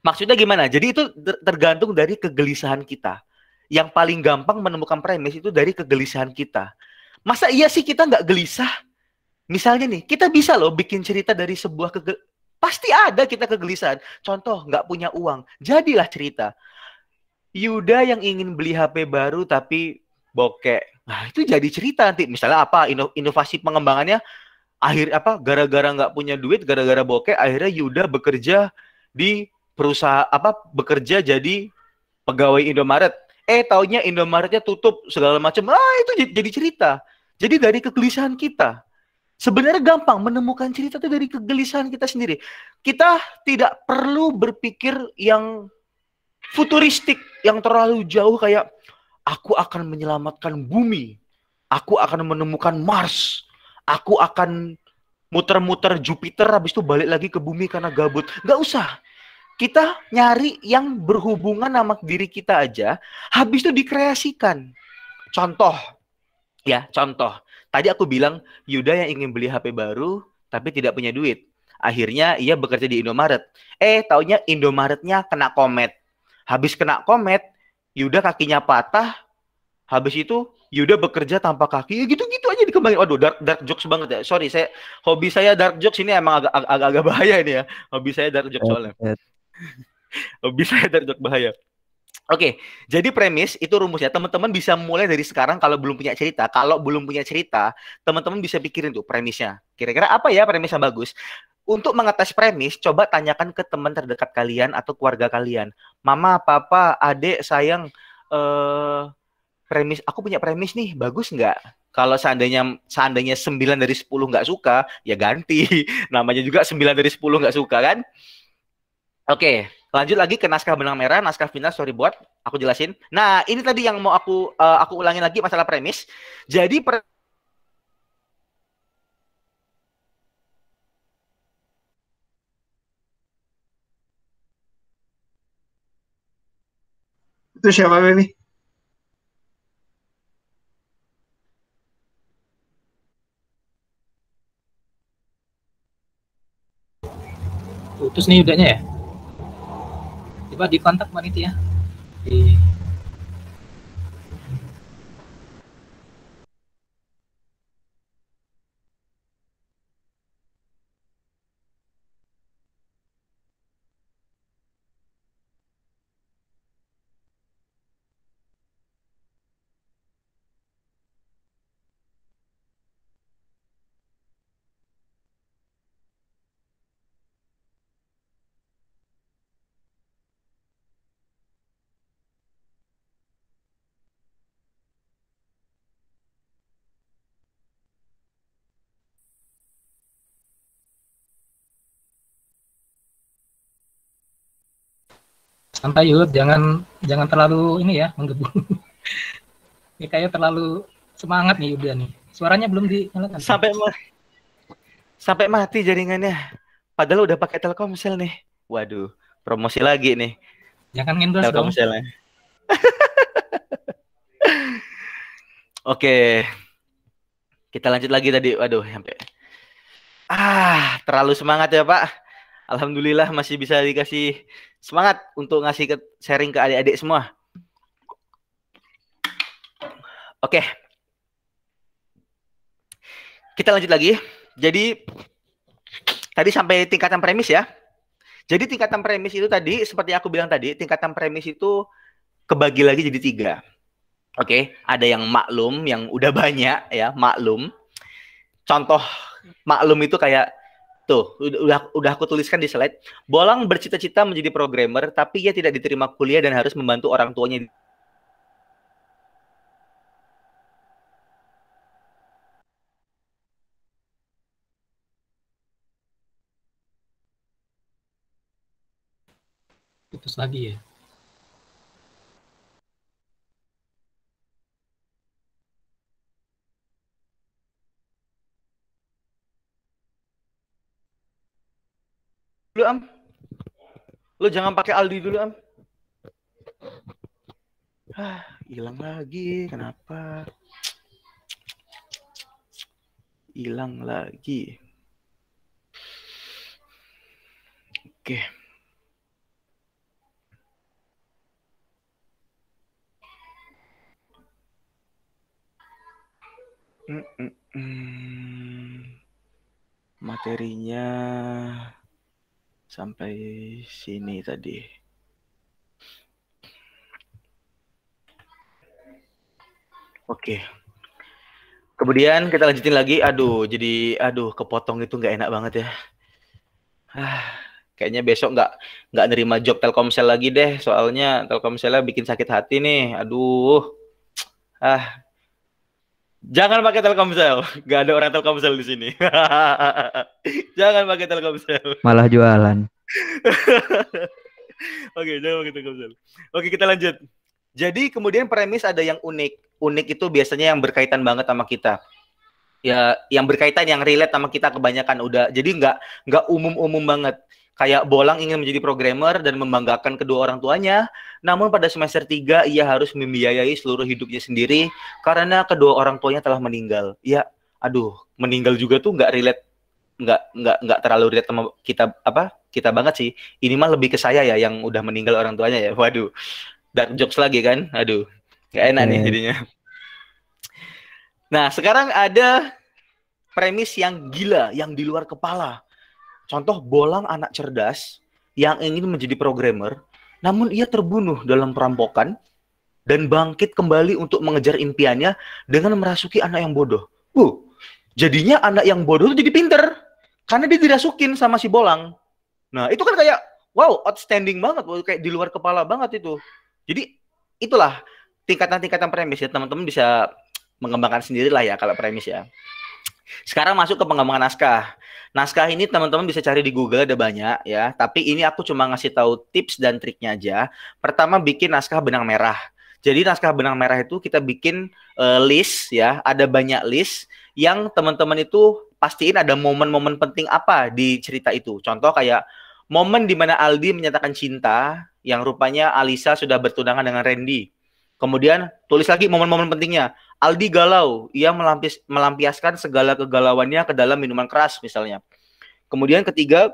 maksudnya gimana? Jadi itu tergantung dari kegelisahan kita. Yang paling gampang menemukan premis itu dari kegelisahan kita. Masa iya sih kita nggak gelisah? Misalnya nih, kita bisa loh bikin cerita dari sebuah pasti ada kita kegelisahan. Contoh, nggak punya uang. Jadilah cerita. Yuda yang ingin beli HP baru tapi bokek. Nah, itu jadi cerita nanti. Misalnya apa? Inovasi pengembangannya gara-gara nggak punya duit, gara-gara bokek, akhirnya Yuda bekerja di perusahaan bekerja jadi pegawai Indomaret. Taunya Indomaretnya tutup segala macam. Itu jadi cerita. Jadi dari kegelisahan kita. Sebenarnya gampang menemukan cerita itu dari kegelisahan kita sendiri. Kita tidak perlu berpikir yang futuristik, yang terlalu jauh kayak aku akan menyelamatkan bumi. Aku akan menemukan Mars. Aku akan muter-muter Jupiter habis itu balik lagi ke bumi karena gabut. Nggak usah. Kita nyari yang berhubungan sama diri kita aja, habis itu dikreasikan. Contoh. Tadi aku bilang Yuda yang ingin beli HP baru tapi tidak punya duit. Akhirnya ia bekerja di Indomaret. Taunya Indomaretnya kena komet. Habis kena komet, Yuda kakinya patah. Habis itu Yuda bekerja tanpa kaki. Gitu-gitu aja dikembangin. Waduh, dark jokes banget ya. Sorry, hobi saya dark jokes ini emang agak bahaya ini ya. Hobi saya dark jokes soalnya. Hobi saya dark jokes bahaya. Oke, jadi premis itu rumusnya. Teman-teman bisa mulai dari sekarang kalau belum punya cerita. Kalau belum punya cerita, teman-teman bisa pikirin tuh premisnya. Kira-kira apa ya premis yang bagus? Untuk mengetes premis, coba tanyakan ke teman terdekat kalian atau keluarga kalian. Mama, papa, adik, sayang, premis, aku punya premis nih, bagus nggak? Kalau seandainya 9 dari 10 nggak suka, ya ganti. Namanya juga 9 dari 10 nggak suka kan? Oke, lanjut lagi ke naskah benang merah, naskah final, storyboard. Aku jelasin. Nah, ini tadi yang mau aku ulangin lagi masalah premis. Jadi Itu siapa ini? Putus nih udahnya ya. Coba dikontak panitia. Santai Yud, jangan terlalu ini ya menggebu. Ini kayak terlalu semangat nih Yuda nih. Suaranya belum dinyalakan. Sampai mati jaringannya. Padahal udah pakai Telkomsel nih. Waduh, Promosi lagi nih Jangan endorse dong. Telkomselnya. Oke, kita lanjut lagi tadi. Waduh, sampai terlalu semangat ya Pak. Alhamdulillah masih bisa dikasih semangat untuk ngasih sharing ke adik-adik semua. Oke. Kita lanjut lagi. Jadi tadi sampai tingkatan premis ya. Jadi tingkatan premis itu tadi seperti aku bilang tadi, tingkatan premis itu kebagi lagi jadi 3. Oke, ada yang maklum yang udah banyak ya, maklum. Contoh maklum itu kayak tuh, udah aku tuliskan di slide. Bolang bercita-cita menjadi programmer tapi ia tidak diterima kuliah dan harus membantu orang tuanya. Putus lagi ya. Dulu Am. Lo jangan pakai Aldi dulu Am. Hilang lagi. Kenapa? Hilang lagi. Oke. Materinya sampai sini tadi. Oke. Kemudian kita lanjutin lagi. Aduh, kepotong itu nggak enak banget ya. Kayaknya besok nggak nerima job Telkomsel lagi deh. Soalnya Telkomselnya bikin sakit hati nih. Aduh. Jangan pakai Telkomsel. Nggak ada orang Telkomsel di sini. Jangan pakai Telkomsel. Malah jualan. Oke, jangan pakai Telkomsel. Oke, kita lanjut. Jadi kemudian premis ada yang unik. Unik itu biasanya yang berkaitan banget sama kita. Ya, yang berkaitan, yang relate sama kita kebanyakan udah. Jadi nggak umum-umum banget. Kayak Bolang ingin menjadi programmer dan membanggakan kedua orang tuanya, namun pada semester 3 ia harus membiayai seluruh hidupnya sendiri karena kedua orang tuanya telah meninggal. Ya, aduh, meninggal juga tuh nggak relate, nggak terlalu relate sama kita banget sih. Ini mah lebih ke saya ya yang udah meninggal orang tuanya ya. Waduh, dark jokes lagi kan? Aduh, nggak enak nih jadinya. Nah, sekarang ada premis yang gila, yang di luar kepala. Contoh Bolang anak cerdas yang ingin menjadi programmer, namun ia terbunuh dalam perampokan dan bangkit kembali untuk mengejar impiannya dengan merasuki anak yang bodoh. Jadinya anak yang bodoh itu jadi pinter karena dia dirasukin sama si Bolang. Nah, itu kan kayak wow, outstanding banget, kayak di luar kepala banget itu. Jadi itulah tingkatan-tingkatan premis ya, teman-teman bisa mengembangkan sendiri lah ya kalau premis ya. Sekarang masuk ke pengembangan naskah. Naskah ini teman-teman bisa cari di Google, ada banyak ya. Tapi ini aku cuma ngasih tahu tips dan triknya aja. Pertama, bikin naskah benang merah. Jadi naskah benang merah itu kita bikin list ya. Ada banyak list yang teman-teman itu pastiin ada momen-momen penting apa di cerita itu. Contoh kayak momen di mana Aldi menyatakan cinta yang rupanya Alisa sudah bertunangan dengan Randy. Kemudian tulis lagi momen-momen pentingnya. Aldi galau, ia melampiaskan segala kegalauannya ke dalam minuman keras misalnya. Kemudian ketiga,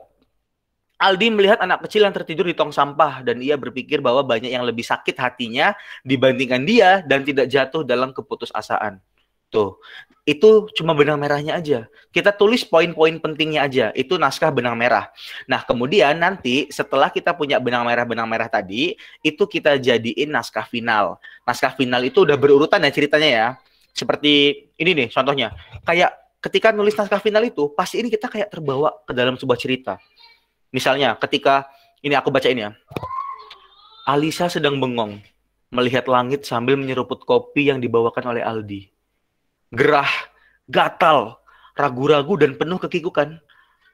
Aldi melihat anak kecil yang tertidur di tong sampah dan ia berpikir bahwa banyak yang lebih sakit hatinya dibandingkan dia dan tidak jatuh dalam keputusasaan. Tuh, itu cuma benang merahnya aja. Kita tulis poin-poin pentingnya aja. Itu naskah benang merah. Nah, kemudian nanti setelah kita punya benang merah tadi, itu kita jadiin naskah final. Naskah final itu udah berurutan ya ceritanya ya. Seperti ini nih contohnya. Kayak ketika nulis naskah final itu, pasti ini kita kayak terbawa ke dalam sebuah cerita. Misalnya ketika, ini aku bacain ya. Alisa sedang bengong, melihat langit sambil menyeruput kopi yang dibawakan oleh Aldi. Gerah, gatal, ragu-ragu dan penuh kekikukan,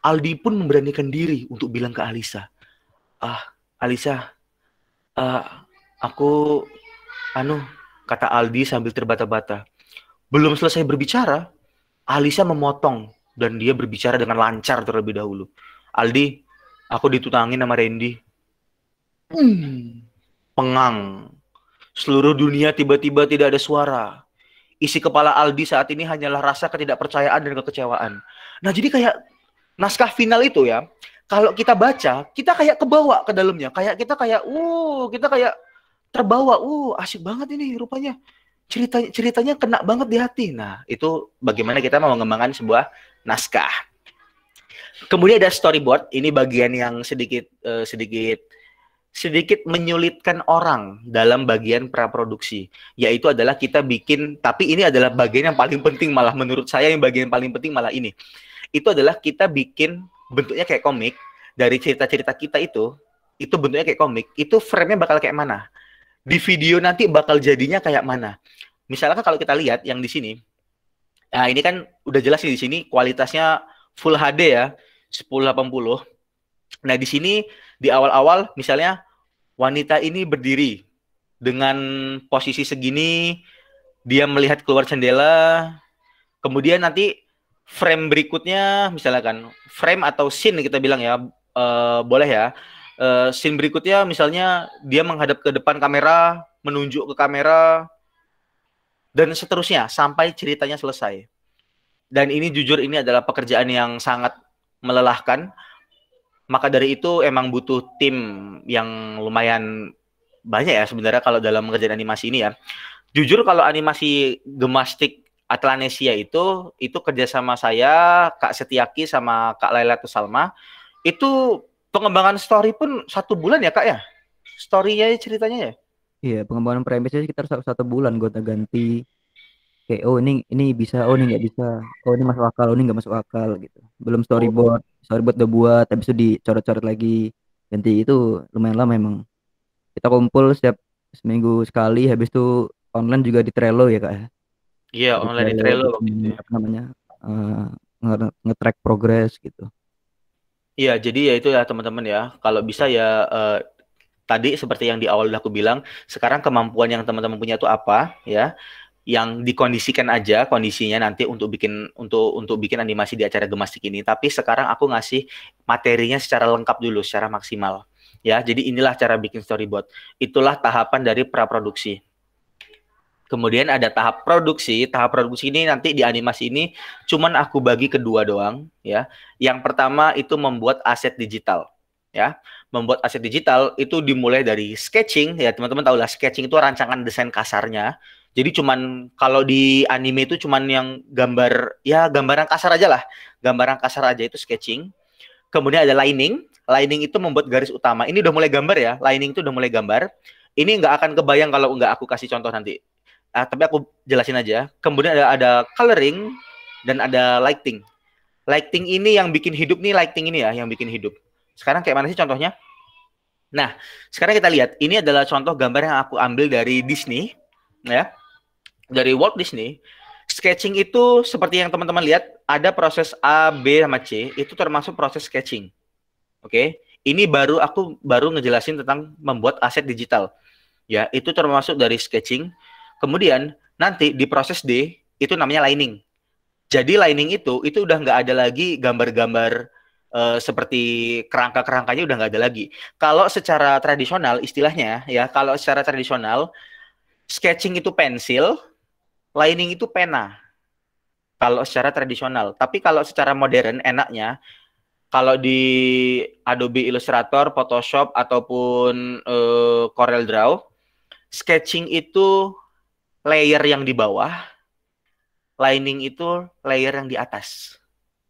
Aldi pun memberanikan diri untuk bilang ke Alisa, Alisa, aku, kata Aldi sambil terbata-bata. Belum selesai berbicara, Alisa memotong dan dia berbicara dengan lancar terlebih dahulu. Aldi, aku ditunangin sama Randy. Pengang. Seluruh dunia tiba-tiba tidak ada suara. Isi kepala Aldi saat ini hanyalah rasa ketidakpercayaan dan kekecewaan. Nah, jadi kayak naskah final itu ya, kalau kita baca, kita kayak kebawa ke dalamnya. Kita kayak terbawa. Asik banget ini rupanya. Ceritanya kena banget di hati. Nah, itu bagaimana kita mau mengembangkan sebuah naskah. Kemudian ada storyboard. Ini bagian yang sedikit menyulitkan orang dalam bagian praproduksi, yaitu adalah kita bikin, tapi ini adalah bagian yang paling penting, malah menurut saya yang bagian paling penting malah ini. Itu adalah kita bikin bentuknya kayak komik, dari cerita-cerita kita itu bentuknya kayak komik, itu frame-nya bakal kayak mana? Di video nanti bakal jadinya kayak mana? Misalkan kalau kita lihat yang di sini, nah ini kan udah jelas di sini kualitasnya Full HD ya, 1080. Nah di sini di awal-awal misalnya wanita ini berdiri dengan posisi segini, dia melihat keluar jendela, kemudian nanti frame berikutnya misalkan frame atau scene kita bilang ya, boleh ya. Scene berikutnya misalnya dia menghadap ke depan kamera, menunjuk ke kamera, dan seterusnya sampai ceritanya selesai. Dan ini jujur ini adalah pekerjaan yang sangat melelahkan. Maka dari itu emang butuh tim yang lumayan banyak ya sebenarnya kalau dalam mengerjakan animasi ini ya. Jujur kalau animasi Gemastik Atlanesia itu kerjasama saya, Kak Setiaki sama Kak Lailatul Salma, itu pengembangan story pun 1 bulan ya Kak ya? Story-nya ceritanya ya? Iya, pengembangan premisnya sekitar 1 bulan gonta-ganti. Kayak ini bisa, ini nggak bisa, ini masuk akal, ini nggak masuk akal gitu. Belum storyboard udah buat, habis itu dicoret-coret lagi, ganti. Itu lumayan lama emang. Kita kumpul setiap seminggu sekali, habis itu online juga di Trello ya Kak ya. Iya, online di Trello gitu. Apa namanya, nge-track progress gitu. Iya, jadi ya itu ya teman-teman ya. Kalau bisa ya tadi seperti yang di awal udah aku bilang, sekarang kemampuan yang teman-teman punya itu apa ya? Yang dikondisikan aja kondisinya nanti untuk bikin animasi di acara Gemastik ini. Tapi sekarang aku ngasih materinya secara lengkap dulu, secara maksimal. Ya, jadi inilah cara bikin storyboard. Itulah tahapan dari praproduksi. Kemudian ada tahap produksi. Tahap produksi ini nanti di animasi ini cuman aku bagi kedua doang ya. Yang pertama itu membuat aset digital ya. Membuat aset digital itu dimulai dari sketching ya, teman-teman tahu lah sketching itu rancangan desain kasarnya. Jadi cuman kalau di anime itu cuman yang gambaran kasar aja lah. Gambaran kasar aja itu sketching. Kemudian ada lining. Lining itu membuat garis utama. Ini udah mulai gambar ya. Lining itu udah mulai gambar. Ini nggak akan kebayang kalau nggak aku kasih contoh nanti. Tapi aku jelasin aja. Kemudian ada coloring dan ada lighting. Lighting ini yang bikin hidup nih, lighting ini ya yang bikin hidup. Sekarang kayak mana sih contohnya? Nah, sekarang kita lihat. Ini adalah contoh gambar yang aku ambil dari Disney. Ya. Dari Walt Disney. Sketching itu seperti yang teman-teman lihat, ada proses A, B, sama C. Itu termasuk proses sketching. Oke. Ini aku baru ngejelasin tentang membuat aset digital. Ya, itu termasuk dari sketching. Kemudian nanti di proses D itu namanya lining. Jadi lining itu udah nggak ada lagi gambar-gambar seperti kerangka-kerangkanya udah nggak ada lagi. Kalau secara tradisional istilahnya ya, kalau secara tradisional sketching itu pensil, lining itu pena. Kalau secara tradisional. Tapi kalau secara modern enaknya kalau di Adobe Illustrator, Photoshop ataupun Corel Draw, sketching itu layer yang di bawah, lining itu layer yang di atas.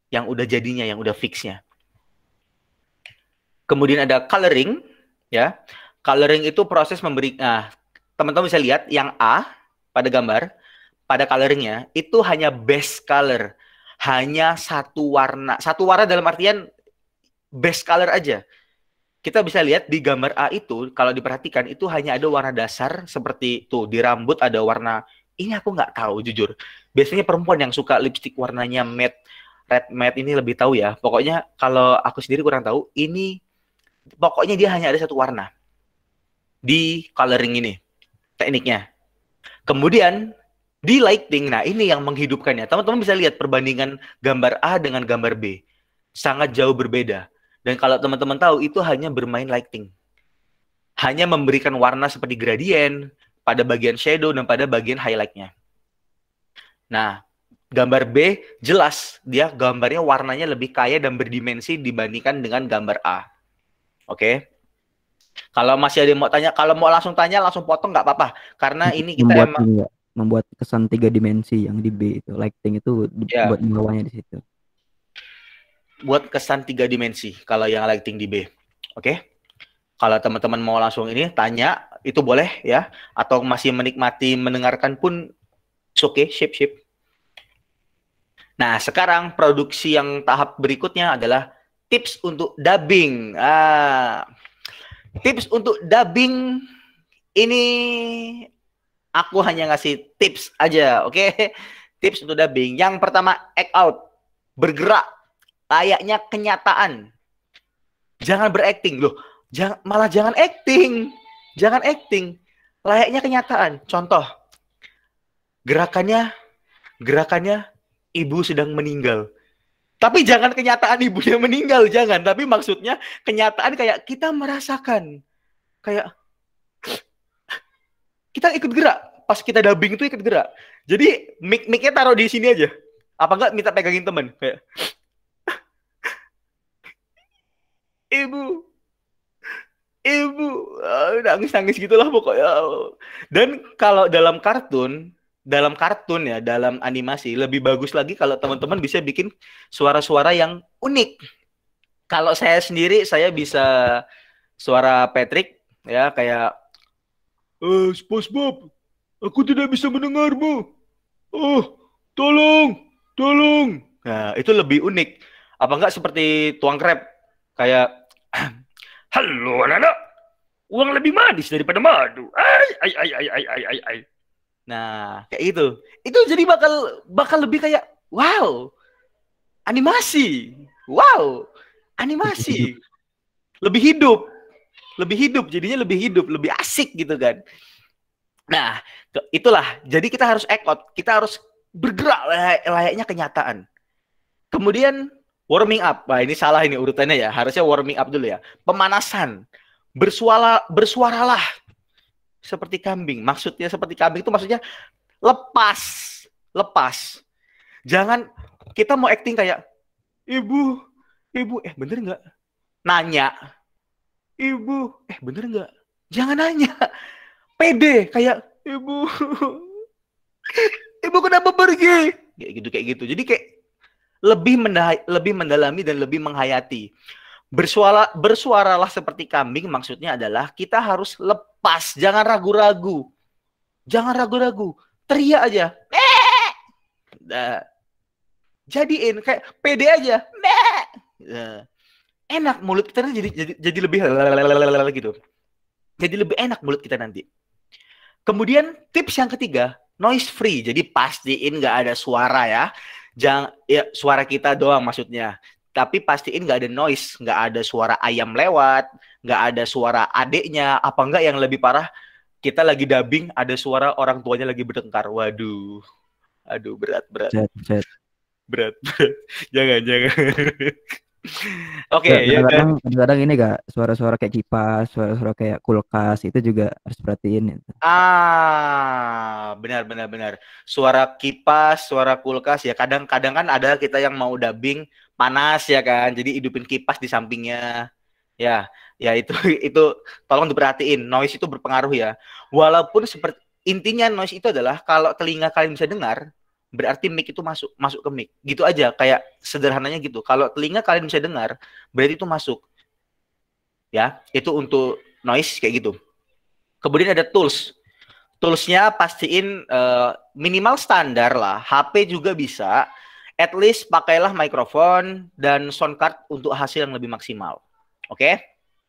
Yang udah jadinya, yang udah fixnya. Kemudian ada coloring, ya. Coloring itu proses teman-teman bisa lihat yang A pada gambar, pada coloringnya itu hanya base color, hanya satu warna dalam artian base color aja. Kita bisa lihat di gambar A itu kalau diperhatikan itu hanya ada warna dasar seperti tuh di rambut ada warna ini aku nggak tahu jujur. Biasanya perempuan yang suka lipstick warnanya matte, red matte ini lebih tahu ya. Pokoknya kalau aku sendiri kurang tahu ini. Pokoknya dia hanya ada satu warna di coloring ini tekniknya. Kemudian di lighting, nah ini yang menghidupkannya. Teman-teman bisa lihat perbandingan gambar A dengan gambar B. Sangat jauh berbeda. Dan kalau teman-teman tahu itu hanya bermain lighting. hanya memberikan warna seperti gradien pada bagian shadow dan pada bagian highlight-nya. Nah, gambar B jelas dia gambarnya warnanya lebih kaya dan berdimensi dibandingkan dengan gambar A. Oke. Kalau masih ada yang mau tanya, kalau mau langsung tanya langsung potong nggak apa-apa. Karena ini kita membuat kesan 3 dimensi yang di B itu, lighting itu buat bawahnya di situ. Buat kesan 3 dimensi kalau yang lighting di B. Oke. Kalau teman-teman mau langsung ini tanya, itu boleh ya. Atau masih menikmati mendengarkan pun oke, sip. Nah, sekarang produksi yang tahap berikutnya adalah tips untuk dubbing. Tips untuk dubbing ini aku hanya ngasih tips aja, oke? Tips untuk dubbing. Yang pertama, act out. Bergerak. Layaknya kenyataan. Jangan berakting. Loh, malah jangan acting. Jangan acting. Layaknya kenyataan. Contoh. Gerakannya ibu sedang meninggal. Tapi jangan kenyataan ibunya meninggal, jangan. Tapi maksudnya kenyataan kayak kita merasakan. Kayak kita ikut gerak. Pas kita dubbing itu ikut gerak. Jadi mic-nya taruh di sini aja. Apa enggak minta pegangin teman. Kayak Ibu, nangis-nangis gitulah pokoknya. Dan kalau dalam kartun ya, dalam animasi lebih bagus lagi kalau teman-teman bisa bikin suara-suara yang unik. Kalau saya sendiri, saya bisa suara Patrick ya, kayak SpongeBob, aku tidak bisa mendengarmu. Oh, tolong. Nah, itu lebih unik. Apa enggak seperti tuang krep kayak halo anak-anak, uang lebih manis daripada madu. Ay. Nah, kayak gitu. Itu jadi bakal lebih kayak wow. Animasi. Lebih hidup. Jadinya lebih hidup, lebih asik gitu kan. Nah, itulah. Jadi kita harus act out. Kita harus bergerak layaknya kenyataan. Kemudian warming up. Nah, ini salah ini urutannya ya. Harusnya warming up dulu ya. Pemanasan. Bersuaralah seperti kambing. Maksudnya seperti kambing itu maksudnya lepas. Jangan kita mau acting kayak ibu, bener nggak? Nanya. Ibu, bener nggak? Jangan nanya. Pede kayak ibu kenapa pergi? Kayak gitu. Jadi kayak lebih mendalami dan lebih menghayati. Bersuaralah seperti kambing maksudnya adalah kita harus lepas, jangan ragu-ragu. Teriak aja. Nah, jadiin kayak pede aja. Nah, enak mulut kita jadi lebih gitu. Jadi lebih enak mulut kita nanti. Kemudian tips yang ketiga, noise free. Jadi pastiin nggak ada suara ya. Suara kita doang maksudnya. Tapi pastiin nggak ada noise, nggak ada suara ayam lewat, nggak ada suara adeknya, apa enggak yang lebih parah, kita lagi dubbing, ada suara orang tuanya lagi bertengkar. Waduh, berat. Berat. Jangan. Oke, ya kan. Kadang ini gak suara-suara kayak kipas, suara-suara kayak kulkas itu juga harus perhatiin. Benar. Suara kipas, suara kulkas ya kadang-kadang kan ada kita yang mau dubbing panas ya kan. Jadi hidupin kipas di sampingnya. Ya itu tolong diperhatiin. Noise itu berpengaruh ya. Walaupun seperti intinya noise itu adalah kalau telinga kalian bisa dengar, berarti mic itu masuk ke mic. Gitu aja, kayak sederhananya gitu. Kalau telinga kalian bisa dengar, berarti itu masuk. Ya, itu untuk noise kayak gitu. Kemudian ada tools. Toolsnya pastiin minimal standar lah. HP juga bisa. At least pakailah mikrofon dan sound card untuk hasil yang lebih maksimal. Oke?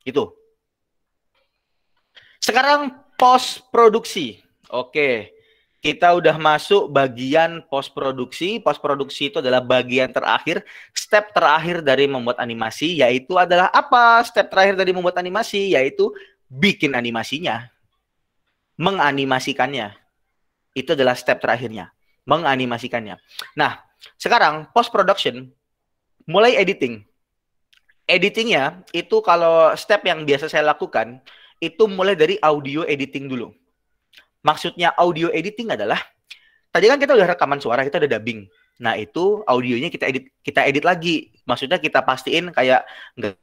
Itu. Sekarang post produksi. Oke. Kita udah masuk bagian post produksi. Post produksi itu adalah bagian terakhir, step terakhir dari membuat animasi, yaitu adalah apa? Step terakhir dari membuat animasi yaitu bikin animasinya. Menganimasikannya. Itu adalah step terakhirnya. Menganimasikannya. Nah, sekarang post production mulai editing. Editingnya itu kalau step yang biasa saya lakukan itu mulai dari audio editing dulu. Maksudnya audio editing adalah, tadi kan kita udah rekaman suara, kita udah dubbing. Nah, itu audionya kita edit lagi. Maksudnya kita pastiin kayak enggak,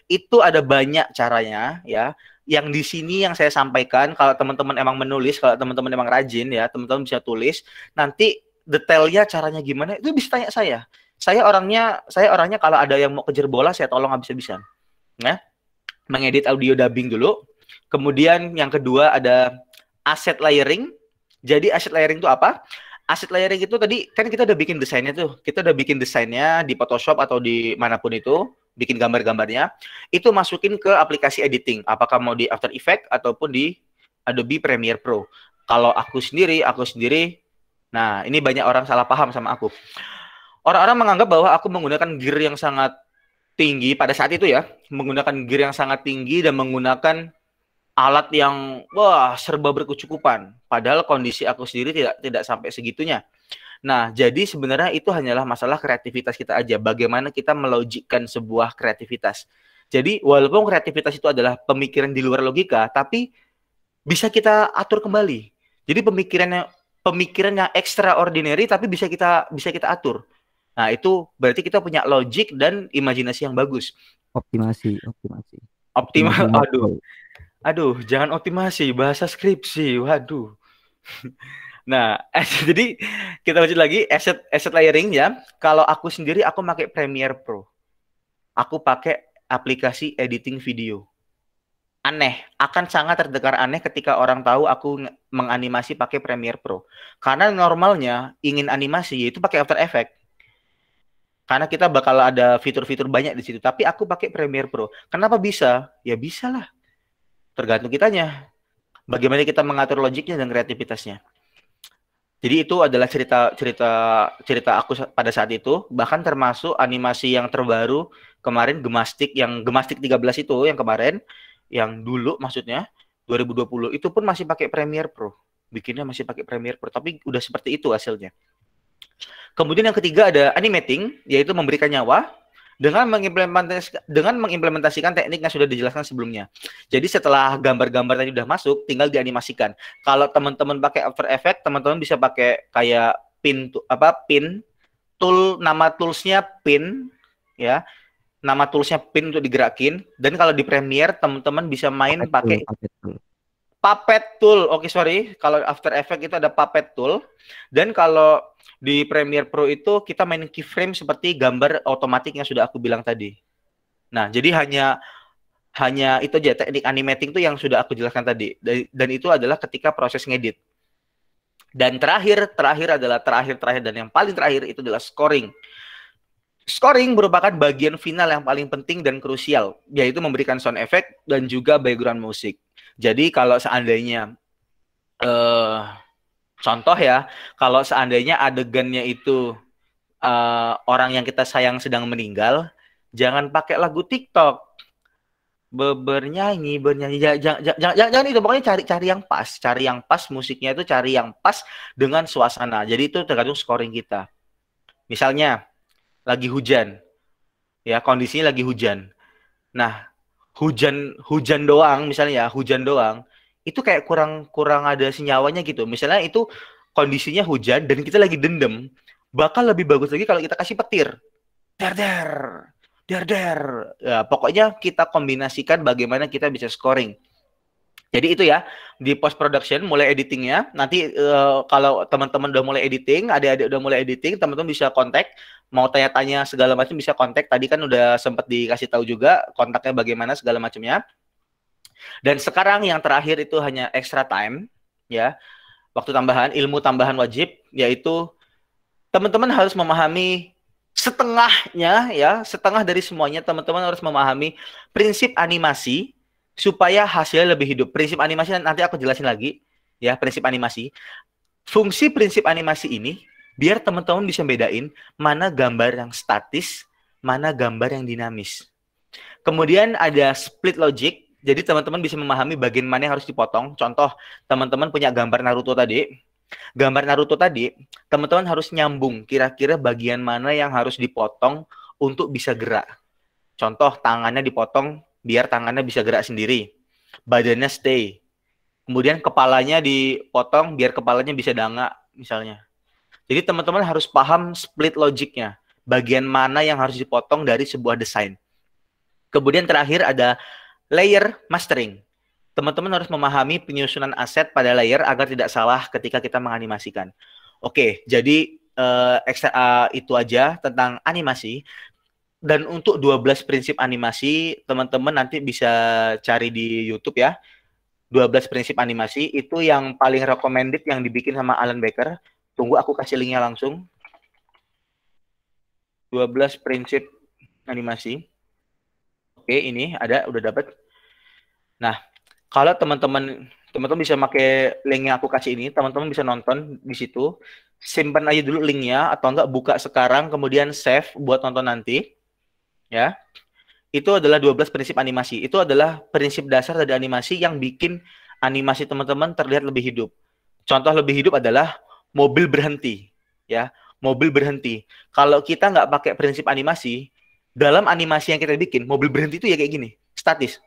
itu ada banyak caranya ya. Yang di sini yang saya sampaikan, kalau teman-teman emang menulis, kalau teman-teman emang rajin ya, teman-teman bisa tulis. Nanti detailnya caranya gimana itu bisa tanya saya. Saya orangnya kalau ada yang mau kejar bola, saya tolong habis-habisan. Nah, mengedit audio dubbing dulu. Kemudian yang kedua ada asset layering. Jadi asset layering itu apa? Asset layering itu tadi kan kita udah bikin desainnya tuh. Kita udah bikin desainnya di Photoshop atau di manapun itu, bikin gambar-gambarnya. Itu masukin ke aplikasi editing. Apakah mau di After Effects ataupun di Adobe Premiere Pro. Kalau aku sendiri, nah ini banyak orang salah paham sama aku. Orang-orang menganggap bahwa aku menggunakan gear yang sangat tinggi pada saat itu ya, menggunakan gear yang sangat tinggi dan menggunakan alat yang wah serba berkecukupan. Padahal kondisi aku sendiri tidak sampai segitunya. Nah, jadi sebenarnya itu hanyalah masalah kreativitas kita aja. Bagaimana kita melogikkan sebuah kreativitas. Jadi walaupun kreativitas itu adalah pemikiran di luar logika, tapi bisa kita atur kembali. Jadi pemikiran yang extraordinary tapi bisa kita atur. Nah, itu berarti kita punya logik dan imajinasi yang bagus. Optimasi. Aduh, jangan optimasi, bahasa skripsi. Waduh. Nah, jadi kita lanjut lagi asset layering ya. Kalau aku sendiri aku pakai Premiere Pro. Aku pakai aplikasi editing video. Aneh, akan sangat terdengar aneh ketika orang tahu aku menganimasi pakai Premiere Pro. Karena normalnya ingin animasi yaitu pakai After Effects. Karena kita bakal ada fitur-fitur banyak di situ, tapi aku pakai Premiere Pro. Kenapa bisa? Ya bisa lah. Tergantung kitanya. Bagaimana kita mengatur logiknya dan kreativitasnya. Jadi itu adalah cerita aku pada saat itu, bahkan termasuk animasi yang terbaru kemarin Gemastik 13 itu yang kemarin, yang dulu maksudnya 2020 itu pun masih pakai Premiere Pro. Bikinnya masih pakai Premiere Pro, tapi udah seperti itu hasilnya. Kemudian yang ketiga ada animating, yaitu memberikan nyawa dengan mengimplementasikan teknik yang sudah dijelaskan sebelumnya. Jadi setelah gambar-gambar tadi udah masuk, tinggal dianimasikan. Kalau teman-teman pakai After Effects, teman-teman bisa pakai kayak pin tool, nama toolsnya pin ya. Nama toolsnya pin untuk digerakin. Dan kalau di Premiere teman-teman bisa main pakai Puppet Tool. Oke, sorry. Kalau After Effects itu ada Puppet Tool. Dan kalau di Premiere Pro itu kita main keyframe seperti gambar otomatis yang sudah aku bilang tadi. Nah, jadi hanya itu aja teknik animating itu yang sudah aku jelaskan tadi. Dan itu adalah ketika proses ngedit. Dan terakhir dan yang paling terakhir itu adalah scoring. Scoring merupakan bagian final yang paling penting dan krusial, yaitu memberikan sound effect dan juga background musik. Jadi kalau seandainya contoh ya, kalau seandainya adegannya itu orang yang kita sayang sedang meninggal, jangan pakai lagu TikTok. Bernyanyi. Jangan itu, pokoknya cari yang pas, musiknya itu cari yang pas dengan suasana. Jadi itu tergantung scoring kita. Misalnya lagi hujan. Ya, kondisinya lagi hujan. Nah, hujan doang misalnya ya, hujan doang itu kayak kurang ada senyawanya gitu. Misalnya itu kondisinya hujan dan kita lagi dendam, bakal lebih bagus lagi kalau kita kasih petir, der. Ya, pokoknya kita kombinasikan bagaimana kita bisa scoring. Jadi itu ya, di post production mulai editingnya. Nanti kalau teman-teman udah mulai editing, adik-adik udah mulai editing, teman-teman bisa kontak, mau tanya-tanya segala macam bisa kontak. Tadi kan udah sempat dikasih tahu juga kontaknya bagaimana segala macamnya. Dan sekarang yang terakhir itu hanya extra time, ya, waktu tambahan, ilmu tambahan wajib, yaitu teman-teman harus memahami setengahnya, ya, setengah dari semuanya. Teman-teman harus memahami prinsip animasi supaya hasilnya lebih hidup. Prinsip animasi nanti aku jelasin lagi, ya, prinsip animasi. Fungsi prinsip animasi ini biar teman-teman bisa bedain mana gambar yang statis, mana gambar yang dinamis. Kemudian ada split logic. Jadi teman-teman bisa memahami bagian mana yang harus dipotong. Contoh, teman-teman punya gambar Naruto tadi. Gambar Naruto tadi, teman-teman harus nyambung kira-kira bagian mana yang harus dipotong untuk bisa gerak. Contoh, tangannya dipotong biar tangannya bisa gerak sendiri. Badannya stay. Kemudian kepalanya dipotong biar kepalanya bisa dangak misalnya. Jadi teman-teman harus paham split logiknya. Bagian mana yang harus dipotong dari sebuah desain. Kemudian terakhir ada layer mastering. Teman-teman harus memahami penyusunan aset pada layer agar tidak salah ketika kita menganimasikan. Oke, jadi itu aja tentang animasi. Dan untuk 12 prinsip animasi, teman-teman nanti bisa cari di YouTube ya. 12 prinsip animasi itu yang paling recommended yang dibikin sama Alan Baker. Tunggu aku kasih linknya langsung. 12 prinsip animasi. Oke, ini ada, udah dapat. Nah, kalau teman-teman bisa pakai link yang aku kasih ini, teman-teman bisa nonton di situ. Simpan aja dulu linknya atau enggak buka sekarang kemudian save buat nonton nanti. Ya. Itu adalah 12 prinsip animasi. Itu adalah prinsip dasar dari animasi yang bikin animasi teman-teman terlihat lebih hidup. Contoh lebih hidup adalah mobil berhenti, ya. Mobil berhenti. Kalau kita nggak pakai prinsip animasi, dalam animasi yang kita bikin, mobil berhenti itu ya kayak gini, statis.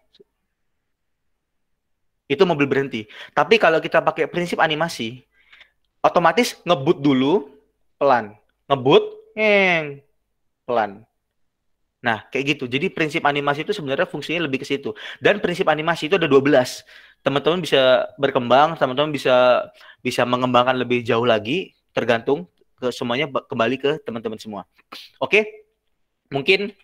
Itu mobil berhenti. Tapi kalau kita pakai prinsip animasi, otomatis ngebut dulu, pelan. Ngebut, pelan. Nah, kayak gitu. Jadi prinsip animasi itu sebenarnya fungsinya lebih ke situ. Dan prinsip animasi itu ada 12. Teman-teman bisa berkembang, teman-teman bisa mengembangkan lebih jauh lagi, tergantung ke semuanya kembali ke teman-teman semua. Oke? Mungkin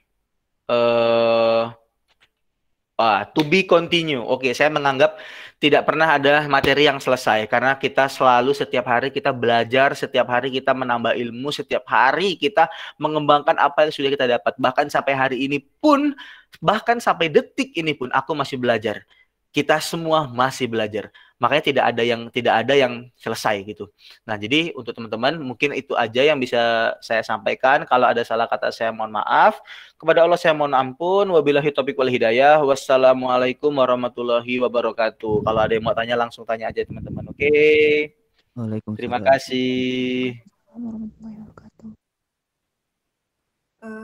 to be continue. Oke, saya menganggap tidak pernah ada materi yang selesai karena kita selalu setiap hari kita belajar, setiap hari kita menambah ilmu, setiap hari kita mengembangkan apa yang sudah kita dapat. Bahkan sampai hari ini pun, bahkan sampai detik ini pun aku masih belajar. Kita semua masih belajar. Makanya tidak ada yang selesai gitu. Nah, jadi untuk teman-teman mungkin itu aja yang bisa saya sampaikan. Kalau ada salah kata saya mohon maaf. Kepada Allah saya mohon ampun. Wabillahi taufiq wal hidayah. Wassalamualaikum warahmatullahi wabarakatuh. Kalau ada yang mau tanya langsung tanya aja teman-teman. Oke. Waalaikumsalam. Terima kasih. Warahmatullahi wabarakatuh.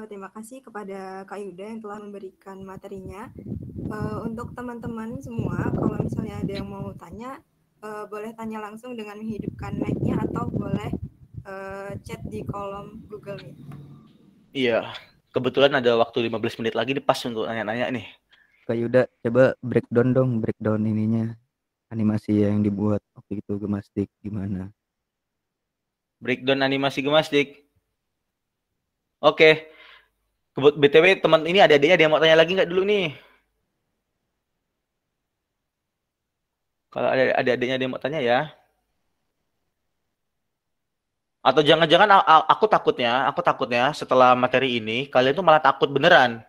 Terima kasih kepada Kak Yuda yang telah memberikan materinya. Untuk teman-teman semua, kalau misalnya ada yang mau tanya, boleh tanya langsung dengan menghidupkan mic-nya atau boleh chat di kolom Google Meet. Iya, kebetulan ada waktu 15 menit lagi pas untuk nanya-nanya nih. Kak Yuda, coba breakdown ininya. Animasi yang dibuat waktu itu Gemastik gimana? Breakdown animasi Gemastik. Oke. BTW teman ini ada-adanya dia mau tanya lagi nggak dulu nih? Kalau ada adik-adiknya dia mau tanya ya. Atau jangan-jangan aku takutnya setelah materi ini kalian tuh malah takut beneran.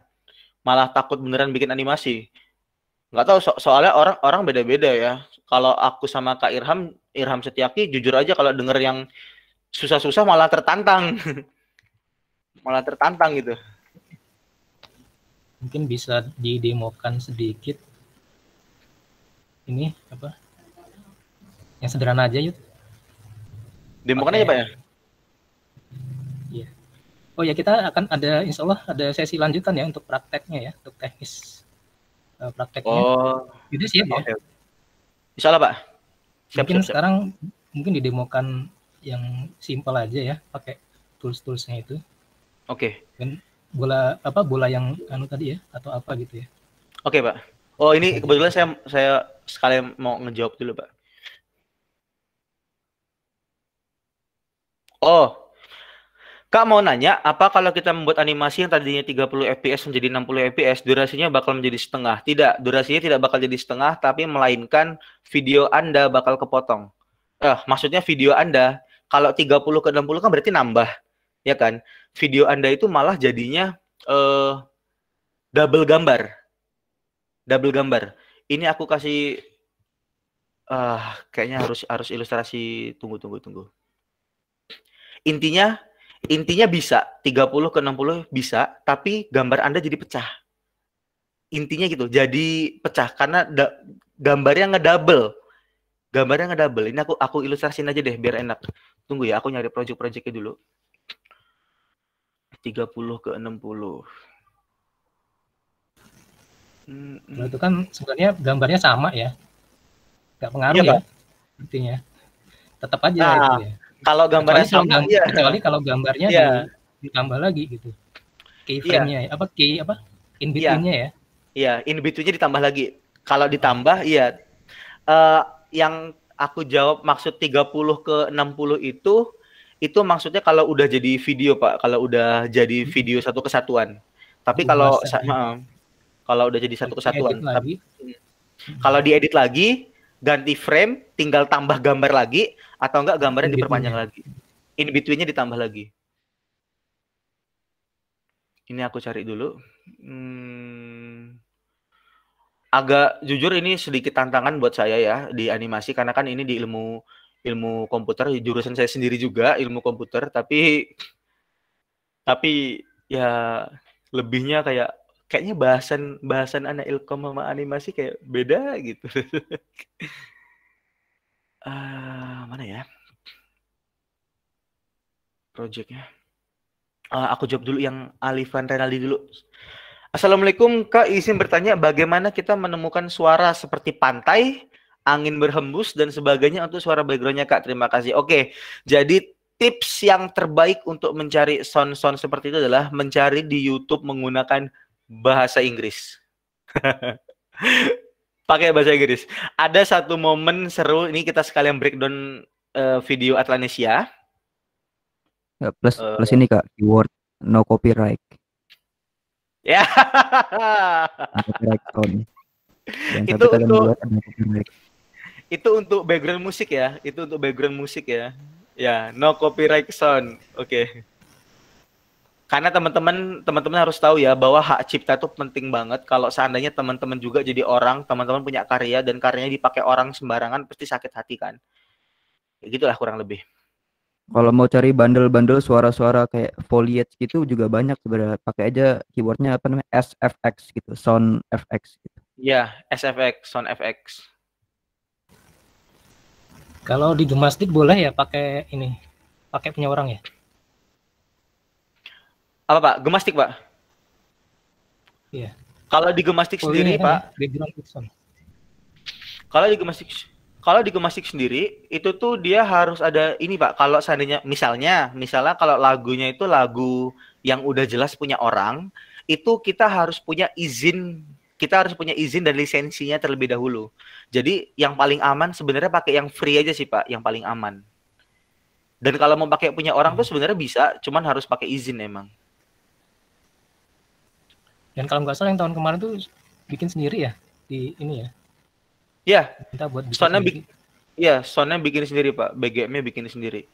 Malah takut beneran bikin animasi. Nggak tahu soalnya orang beda-beda ya. Kalau aku sama Kak Irham Setiaki jujur aja kalau denger yang susah-susah malah tertantang. Malah tertantang gitu. Mungkin bisa didemokan sedikit. Ini apa? Yang sederhana aja yuk. Demokan aja Pak ya? Iya. Oh ya, kita akan ada, insya Allah ada sesi lanjutan ya untuk prakteknya ya, untuk teknis prakteknya. Oh. Itu siap ya? Okay. Insya Allah Pak. Siap. Sekarang mungkin didemokan yang simpel aja ya, pakai tools-toolsnya itu. Oke. Dan bola yang tadi ya, atau apa gitu ya. Oke Pak. Oh ini kebetulan saya sekalian mau ngejawab dulu Pak. Oh, Kak mau nanya, apa kalau kita membuat animasi yang tadinya 30 fps menjadi 60 fps, durasinya bakal menjadi setengah? Tidak, durasinya tidak bakal jadi setengah, tapi melainkan video Anda bakal kepotong. Maksudnya video Anda, kalau 30 ke 60 kan berarti nambah, ya kan? Video Anda itu malah jadinya double gambar. Ini aku kasih, kayaknya harus ilustrasi, tunggu. Intinya bisa 30 ke 60 bisa, tapi gambar Anda jadi pecah. Intinya gitu, jadi pecah karena gambarnya ngedouble. Ini aku ilustrasin aja deh biar enak. Tunggu ya, aku nyari project-projectnya dulu. 30 ke 60. Kalau itu kan sebenarnya gambarnya sama ya, nggak pengaruh Iya, ya, Pak. artinya tetap aja Nah, itu ya. kalau gambarnya sama, iya. Kecuali kalau gambarnya Iya. ditambah lagi gitu, keyframe-nya Iya. ya, apa in Iya. between-nya ya. Iya, in between-nya ditambah lagi. Kalau ditambah, iya. Yang aku jawab maksud 30 ke 60 itu maksudnya kalau udah jadi video, Pak. Kalau udah jadi video satu kesatuan. Tapi kalau udah jadi satu kesatuan. Lagi. Kalau diedit lagi, ganti frame, tinggal tambah gambar lagi, atau enggak gambarnya diperpanjang lagi. In between-nya ditambah lagi. Ini aku cari dulu. Agak jujur ini sedikit tantangan buat saya ya di animasi, karena kan ini di ilmu komputer, jurusan saya sendiri juga ilmu komputer, tapi ya lebihnya kayaknya bahasan anak ilkom sama animasi kayak beda gitu. Mana ya projectnya? Aku jawab dulu yang Alifan Renaldi dulu. Assalamualaikum Kak, izin bertanya bagaimana kita menemukan suara seperti pantai, angin berhembus dan sebagainya untuk suara backgroundnya Kak. Terima kasih. Oke, jadi tips yang terbaik untuk mencari sound-sound seperti itu adalah mencari di YouTube menggunakan bahasa Inggris. Pakai bahasa Inggris. Ada satu momen seru, ini kita sekalian breakdown video Atlanesia. Ya, plus ini Kak, keyword no copyright. Ya. Itu untuk background musik ya. Itu untuk background musik ya. Ya, no copyright sound. Oke. Karena teman-teman harus tahu ya bahwa hak cipta itu penting banget. Kalau seandainya teman-teman juga jadi orang, teman-teman punya karya dan karyanya dipakai orang sembarangan, pasti sakit hati kan. Ya gitulah kurang lebih. Kalau mau cari bandel-bandel suara-suara kayak foliage gitu juga banyak sebenarnya. Pakai aja keywordnya apa namanya SFX gitu, sound FX gitu. Iya, SFX, sound FX. Kalau di Gemastik boleh ya pakai ini, pakai punya orang ya? Apa Pak? Gemastik Pak? Iya. Kalau di Gemastik sendiri Pak? Kalau di Gemastik sendiri itu tuh dia harus ada ini Pak. Kalau seandainya misalnya kalau lagunya itu lagu yang udah jelas punya orang, itu kita harus punya izin dan lisensinya terlebih dahulu. Jadi yang paling aman sebenarnya pakai yang free aja sih Pak, yang paling aman. Dan kalau mau pakai punya orang tuh sebenarnya bisa, cuman harus pakai izin emang. Dan kalau nggak salah yang tahun kemarin tuh bikin sendiri ya di ini ya. Ya, soundnya soundnya bikin sendiri Pak, BGM-nya bikin sendiri.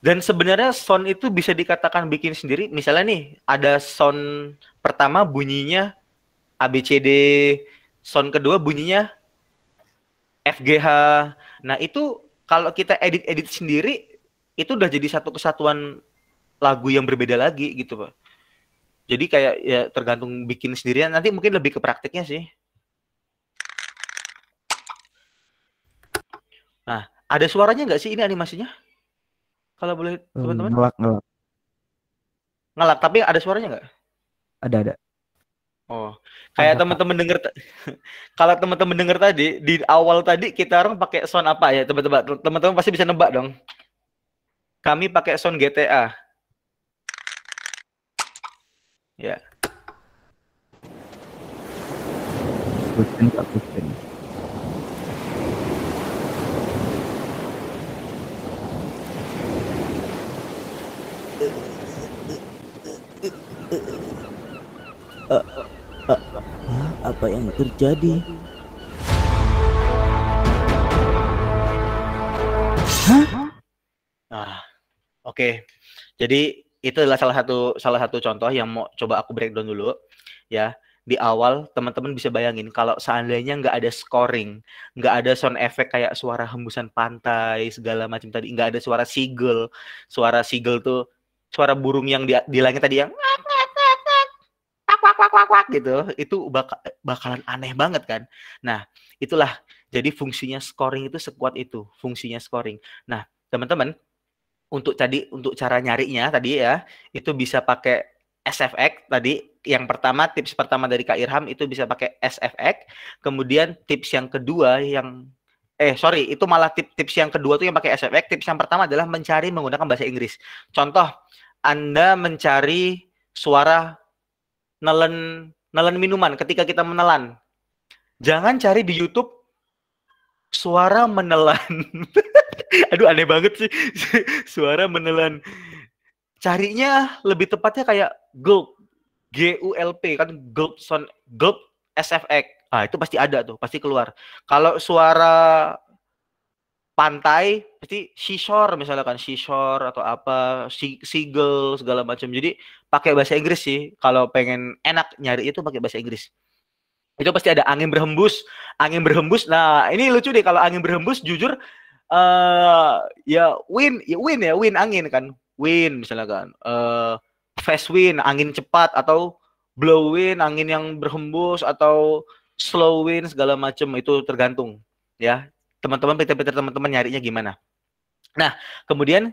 Dan sebenarnya sound itu bisa dikatakan bikin sendiri. Misalnya nih, ada sound pertama bunyinya ABCD, sound kedua bunyinya FGH. Nah itu kalau kita edit sendiri, itu udah jadi satu kesatuan lagu yang berbeda lagi gitu Pak. Jadi kayak ya tergantung bikin sendirian. Nanti mungkin lebih ke praktiknya sih. Nah, ada suaranya nggak sih ini animasinya? Kalau boleh teman-teman? Ngelak, tapi ada suaranya nggak? Ada. Oh, kayak teman-teman dengar. Kalau teman-teman dengar tadi di awal tadi kita orang pakai sound apa ya? Teman-teman pasti bisa nebak dong. Kami pakai sound GTA. Ya. Apa yang terjadi? Oke. Jadi itu adalah salah satu contoh yang mau coba aku breakdown dulu ya. Di awal teman-teman bisa bayangin kalau seandainya nggak ada scoring, nggak ada sound effect kayak suara hembusan pantai segala macam tadi, nggak ada suara seagull tuh suara burung yang di langit tadi yang gitu, itu bakalan aneh banget kan. Nah, itulah jadi fungsinya scoring itu sekuat itu, fungsinya scoring. Nah, teman-teman untuk cara nyarinya tadi ya, itu bisa pakai SFX tadi, yang pertama, tips pertama dari Kak Irham itu bisa pakai SFX. Kemudian tips yang kedua yang itu malah tips yang kedua tuh yang pakai SFX. Tips yang pertama adalah mencari menggunakan bahasa Inggris. Contoh, Anda mencari suara nelen minuman ketika kita menelan. Jangan cari di YouTube suara menelan. Aduh, aneh banget sih. Suara menelan. Carinya lebih tepatnya kayak gulp. GULP kan gulp sound, gulp SFX. Ah, itu pasti ada tuh, pasti keluar. Kalau suara pantai pasti seashore misalnya kan, seashore atau apa, seagull segala macam. Jadi pakai bahasa Inggris sih. Kalau pengen enak nyari itu pakai bahasa Inggris. Itu pasti ada angin berhembus. Angin berhembus. Nah, ini lucu deh kalau angin berhembus jujur wind angin kan. Wind misalnya kan. Fast wind, angin cepat, atau blow wind, angin yang berhembus, atau slow wind, segala macam. Itu tergantung ya. Teman-teman, pinter-pinter teman-teman nyarinya gimana. Nah, kemudian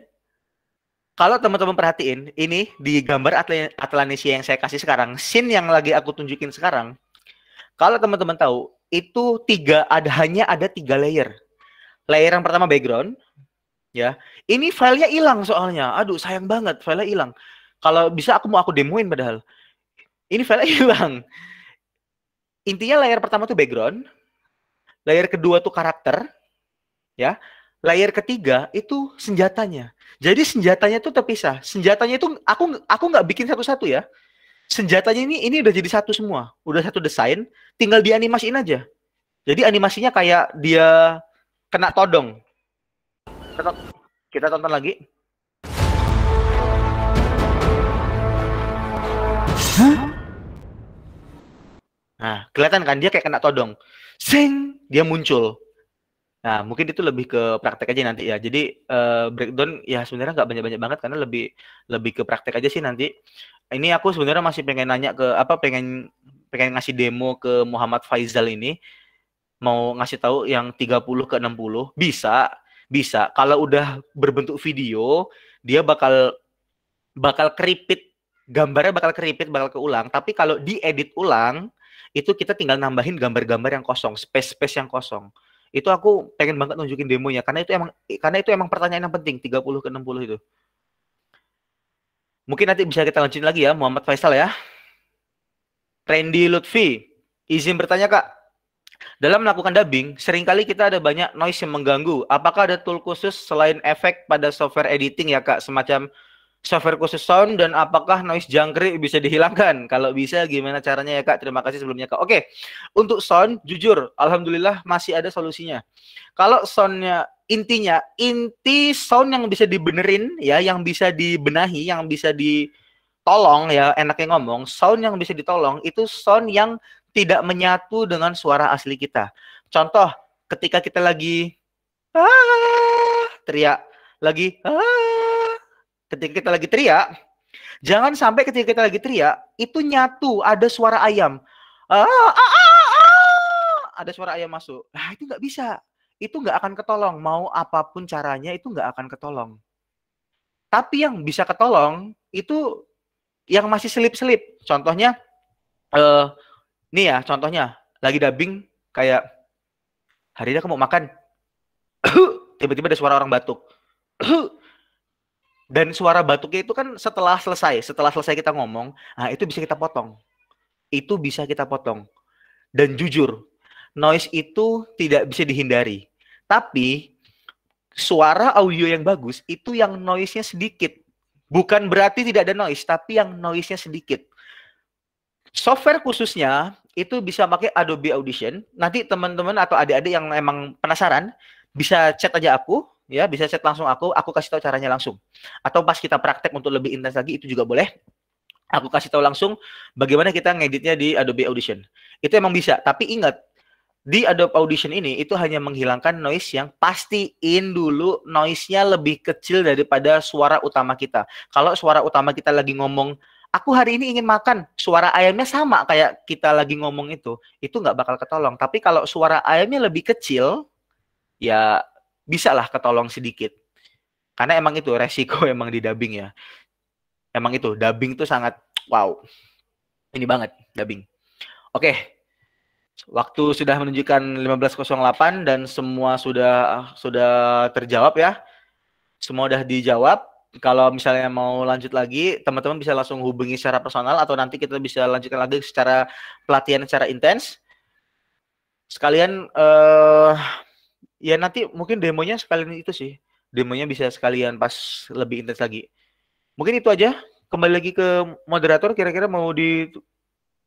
kalau teman-teman perhatiin, ini di gambar Atlanesia yang saya kasih sekarang, scene yang lagi aku tunjukin sekarang, kalau teman-teman tahu, itu hanya ada 3 layer. Layer yang pertama background, ya. Ini filenya hilang soalnya. Aduh, sayang banget, filenya hilang. Kalau bisa aku demoin padahal. Ini filenya hilang. Intinya layer pertama tuh background, layer kedua tuh karakter, ya. Layer ketiga itu senjatanya. Jadi senjatanya tuh terpisah. Senjatanya itu aku nggak bikin satu-satu ya. Senjatanya ini udah jadi satu semua, udah satu desain, tinggal dianimasiin aja. Jadi animasinya kayak dia kena todong. Kita tonton lagi. Nah, kelihatan kan dia kayak kena todong. Sing, dia muncul. Nah, mungkin itu lebih ke praktek aja nanti ya. Jadi breakdown ya sebenarnya nggak banyak-banyak banget karena lebih ke praktek aja sih nanti. Ini aku sebenarnya masih pengen nanya pengen ngasih demo ke Muhammad Faizal ini. Mau ngasih tahu yang 30 ke 60 bisa. Kalau udah berbentuk video, dia bakal keripit, gambarnya bakal keripit, bakal keulang. Tapi kalau diedit ulang, itu kita tinggal nambahin gambar-gambar yang kosong, space yang kosong. Itu aku pengen banget nunjukin demonya karena itu emang pertanyaan yang penting 30 ke 60 itu. Mungkin nanti bisa kita lanjutin lagi ya, Muhammad Faisal ya. Randy Lutfi, izin bertanya Kak. Dalam melakukan dubbing, seringkali kita ada banyak noise yang mengganggu. Apakah ada tool khusus selain efek pada software editing ya Kak, semacam software khusus sound, dan apakah noise jangkrik bisa dihilangkan? Kalau bisa gimana caranya ya Kak? Terima kasih sebelumnya Kak. Oke, untuk sound jujur alhamdulillah masih ada solusinya. Kalau soundnya inti sound yang bisa dibenerin ya, yang bisa dibenahi, yang bisa ditolong ya, enaknya ngomong, sound yang bisa ditolong itu sound yang tidak menyatu dengan suara asli kita. Contoh, ketika kita lagi teriak, ketika kita lagi teriak, jangan sampai ketika kita lagi teriak, itu nyatu, ada suara ayam. Ada suara ayam masuk. Nah, itu nggak bisa. Itu nggak akan ketolong. Mau apapun caranya, itu nggak akan ketolong. Tapi yang bisa ketolong, itu yang masih selip-selip. Contohnya, nih ya, contohnya, lagi dubbing, kayak, hari ini aku mau makan. Tiba-tiba ada suara orang batuk. Dan suara batuknya itu kan setelah selesai kita ngomong, nah itu bisa kita potong. Itu bisa kita potong. Dan jujur, noise itu tidak bisa dihindari. Tapi suara audio yang bagus itu yang noise-nya sedikit. Bukan berarti tidak ada noise, tapi yang noise-nya sedikit. Software khususnya itu bisa pakai Adobe Audition. Nanti teman-teman atau adik-adik yang emang penasaran bisa chat aja aku. Ya, bisa chat langsung aku kasih tahu caranya langsung. Atau pas kita praktek untuk lebih intens lagi, itu juga boleh. Aku kasih tahu langsung bagaimana kita ngeditnya di Adobe Audition. Itu emang bisa, tapi ingat, di Adobe Audition ini, itu hanya menghilangkan noise yang pastiin dulu noise-nya lebih kecil daripada suara utama kita. Kalau suara utama kita lagi ngomong, aku hari ini ingin makan, suara ayamnya sama kayak kita lagi ngomong itu nggak bakal ketolong. Tapi kalau suara ayamnya lebih kecil, ya bisa lah ketolong sedikit. Karena emang itu resiko emang di dubbing ya. Emang itu, dubbing itu sangat wow. ini banget dubbing. Oke. Waktu sudah menunjukkan 15.08 dan semua sudah terjawab ya. Semua udah dijawab. Kalau misalnya mau lanjut lagi, teman-teman bisa langsung hubungi secara personal atau nanti kita bisa lanjutkan lagi secara pelatihan secara intens. Sekalian ya nanti mungkin demonya sekalian itu sih. Demonya bisa sekalian pas lebih intens lagi. Mungkin itu aja. Kembali lagi ke moderator, kira-kira mau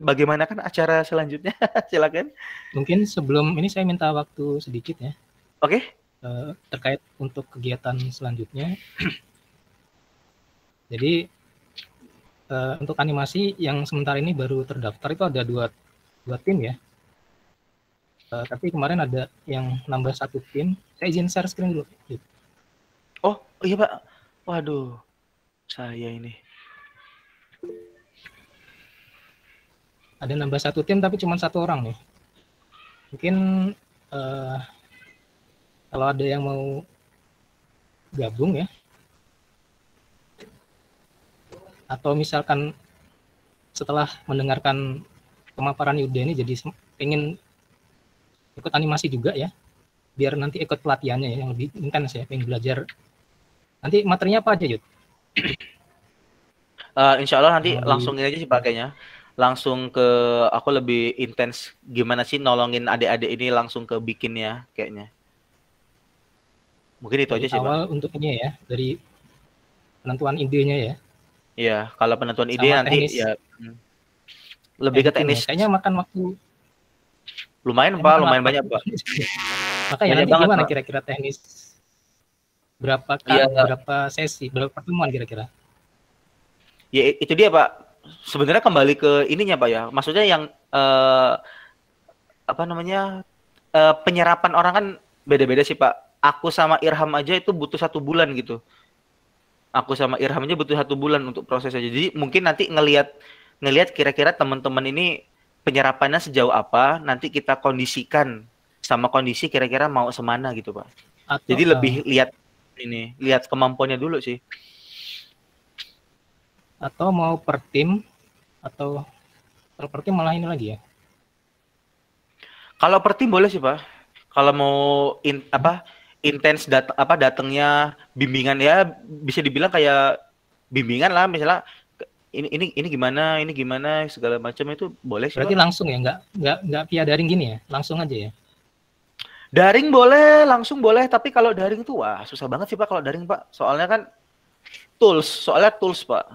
bagaimana kan acara selanjutnya? Silakan. Mungkin sebelum ini saya minta waktu sedikit ya. Oke. Terkait untuk kegiatan selanjutnya. Jadi untuk animasi yang sementara ini baru terdaftar itu ada dua tim ya. Tapi kemarin ada yang nambah 1 tim. Saya izin share screen dulu. Oh iya Pak. Waduh, saya ini. Ada nambah 1 tim tapi cuma 1 orang nih. Mungkin kalau ada yang mau gabung ya. Atau misalkan setelah mendengarkan pemaparan Yuda ini jadi pengen ikut animasi juga ya, biar nanti ikut pelatihannya ya, yang lebih intens ya, pengen belajar. Nanti materinya apa aja Yud? Insya Allah nanti langsung ini aja sih pakainya. Langsung ke aku lebih intens gimana sih nolongin adik-adik ini langsung ke bikinnya kayaknya. Mungkin itu aja sih awal Pak. Untuk ini ya, dari penentuan idenya ya. Iya, kalau penentuan ide sama nanti teknis. ya lebih ke teknis. Kayaknya makan waktu lumayan Pak, lumayan banyak Pak. Makanya nanti banget, gimana kira-kira teknis? Berapa kali, berapa sesi, berapa pertemuan kira-kira? Ya itu dia Pak. Sebenarnya kembali ke ininya Pak ya. Maksudnya yang penyerapan orang kan beda-beda sih Pak. Aku sama Irham aja itu butuh 1 bulan gitu. Aku sama Irham aja butuh 1 bulan untuk prosesnya. Jadi mungkin nanti ngelihat kira-kira teman-teman ini penyerapannya sejauh apa, nanti kita kondisikan sama kondisi kira-kira mau semana gitu Pak. Jadi lebih lihat kemampuannya dulu sih. Atau mau per tim, atau kalau per tim malah ini lagi ya? Kalau per tim boleh sih Pak. Kalau mau intens datangnya bimbingan ya, bisa dibilang kayak bimbingan lah, misalnya ini gimana segala macam itu boleh sih. Berarti Pak. Langsung ya, nggak via daring gini ya, langsung aja ya? Daring boleh, langsung boleh, tapi kalau daring itu wah susah banget sih Pak kalau daring Pak. Soalnya kan tools Pak.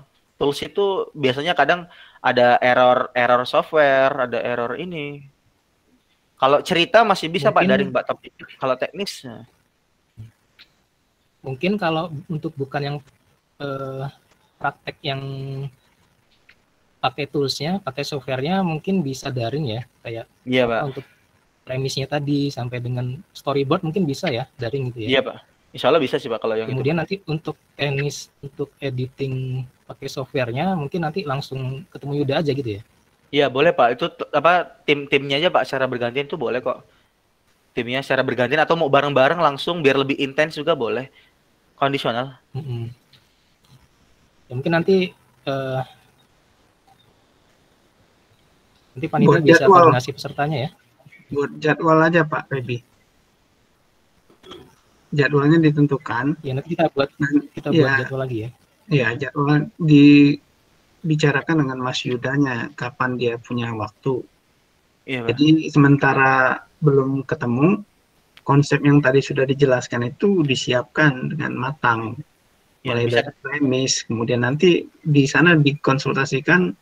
Tools itu biasanya kadang ada error software, ada error ini. Kalau cerita masih bisa mungkin, Pak daring Pak, tapi kalau teknis mungkin kalau untuk bukan yang praktek yang pakai toolsnya, pakai softwarenya mungkin bisa daring ya, kayak iya, Pak. Untuk premisnya tadi sampai dengan storyboard mungkin bisa ya daring gitu ya. Iya Pak, insya Allah bisa sih Pak kalau yang kemudian itu. Nanti untuk teknis, untuk editing pakai softwarenya mungkin nanti langsung ketemu Yuda aja gitu ya. Iya boleh Pak, itu timnya aja Pak secara bergantian itu boleh kok. Timnya secara bergantian atau mau bareng-bareng langsung biar lebih intens juga boleh. Kondisional. Ya, mungkin nanti panitia bisa koordinasi pesertanya ya. Buat jadwal aja Pak Febi. Jadwalnya ditentukan. Ya nanti kita buat jadwal lagi ya. Iya, jadwal dibicarakan dengan Mas Yudanya kapan dia punya waktu. Iya, jadi sementara belum ketemu, konsep yang tadi sudah dijelaskan itu disiapkan dengan matang. Ya, mulai dari premis, kemudian nanti di sana dikonsultasikan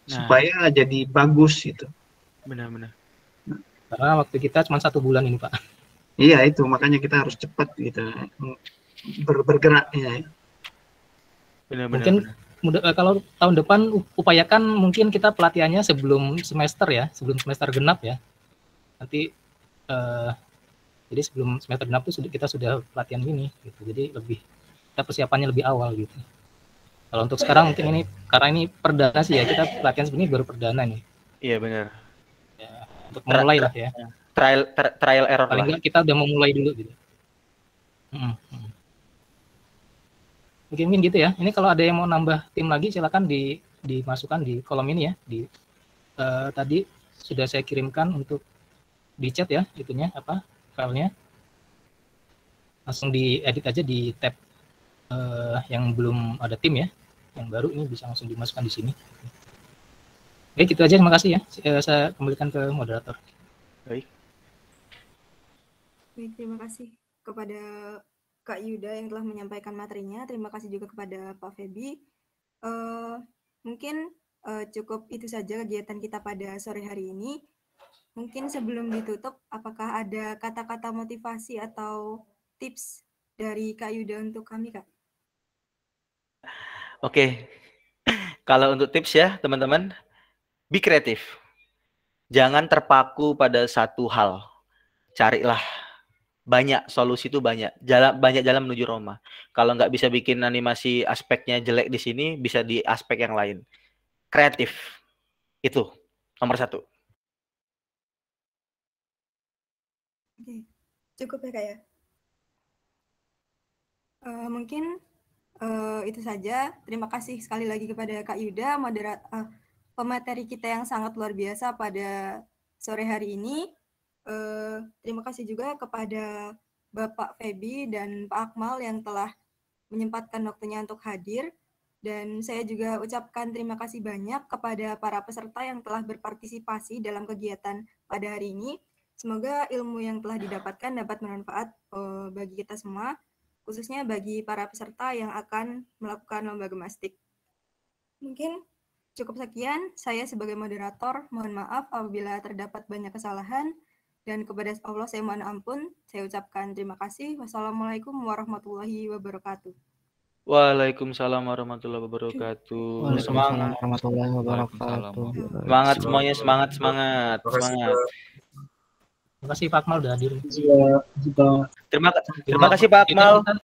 supaya jadi bagus gitu. Benar-benar. Karena waktu kita cuma 1 bulan ini Pak. Iya itu, makanya kita harus cepat gitu bergerak ya. Mungkin kalau tahun depan upayakan mungkin kita pelatihannya sebelum semester ya, sebelum semester genap ya. Nanti jadi sebelum semester genap itu kita sudah pelatihan ini gitu. Jadi kita persiapannya lebih awal gitu. Kalau untuk sekarang mungkin ini karena ini perdana sih ya, kita pelatihan sebenarnya baru perdana nih. Iya benar. Ya, untuk memulai lah ya. Trial error. Paling enggak kita udah memulai dulu gitu. Mungkin gitu ya. Ini kalau ada yang mau nambah tim lagi silakan dimasukkan di kolom ini ya, di tadi sudah saya kirimkan untuk di chat ya, itunya apa filenya. Langsung diedit aja di tab yang belum ada tim ya, yang baru ini bisa langsung dimasukkan di sini. Oke, gitu aja, terima kasih ya. Saya kembalikan ke moderator. Baik. Baik, terima kasih kepada Kak Yuda yang telah menyampaikan materinya. Terima kasih juga kepada Pak Febi. Mungkin cukup itu saja kegiatan kita pada sore hari ini. Mungkin sebelum ditutup, apakah ada kata-kata motivasi atau tips dari Kak Yuda untuk kami, Kak? Oke. Kalau untuk tips ya, teman-teman, be kreatif. Jangan terpaku pada satu hal. Carilah banyak solusi, itu banyak jalan menuju Roma. Kalau nggak bisa bikin animasi aspeknya jelek di sini, bisa di aspek yang lain. Kreatif. Itu nomor 1. Oke, cukup ya Kak ya. Mungkin itu saja. Terima kasih sekali lagi kepada Kak Yuda, pemateri kita yang sangat luar biasa pada sore hari ini. Terima kasih juga kepada Bapak Febi dan Pak Akmal yang telah menyempatkan waktunya untuk hadir. Dan saya juga ucapkan terima kasih banyak kepada para peserta yang telah berpartisipasi dalam kegiatan pada hari ini. Semoga ilmu yang telah didapatkan dapat bermanfaat bagi kita semua, khususnya bagi para peserta yang akan melakukan lomba gemastik. Mungkin cukup sekian, saya sebagai moderator mohon maaf apabila terdapat banyak kesalahan, dan kepada Allah saya mohon ampun. Saya ucapkan terima kasih. Wassalamualaikum warahmatullahi wabarakatuh. Waalaikumsalam warahmatullahi wabarakatuh. Waalaikumsalam warahmatullahi wabarakatuh. Semangat semuanya, semangat. Terima kasih Pak Akmal udah hadir. Terima kasih Pak Akmal.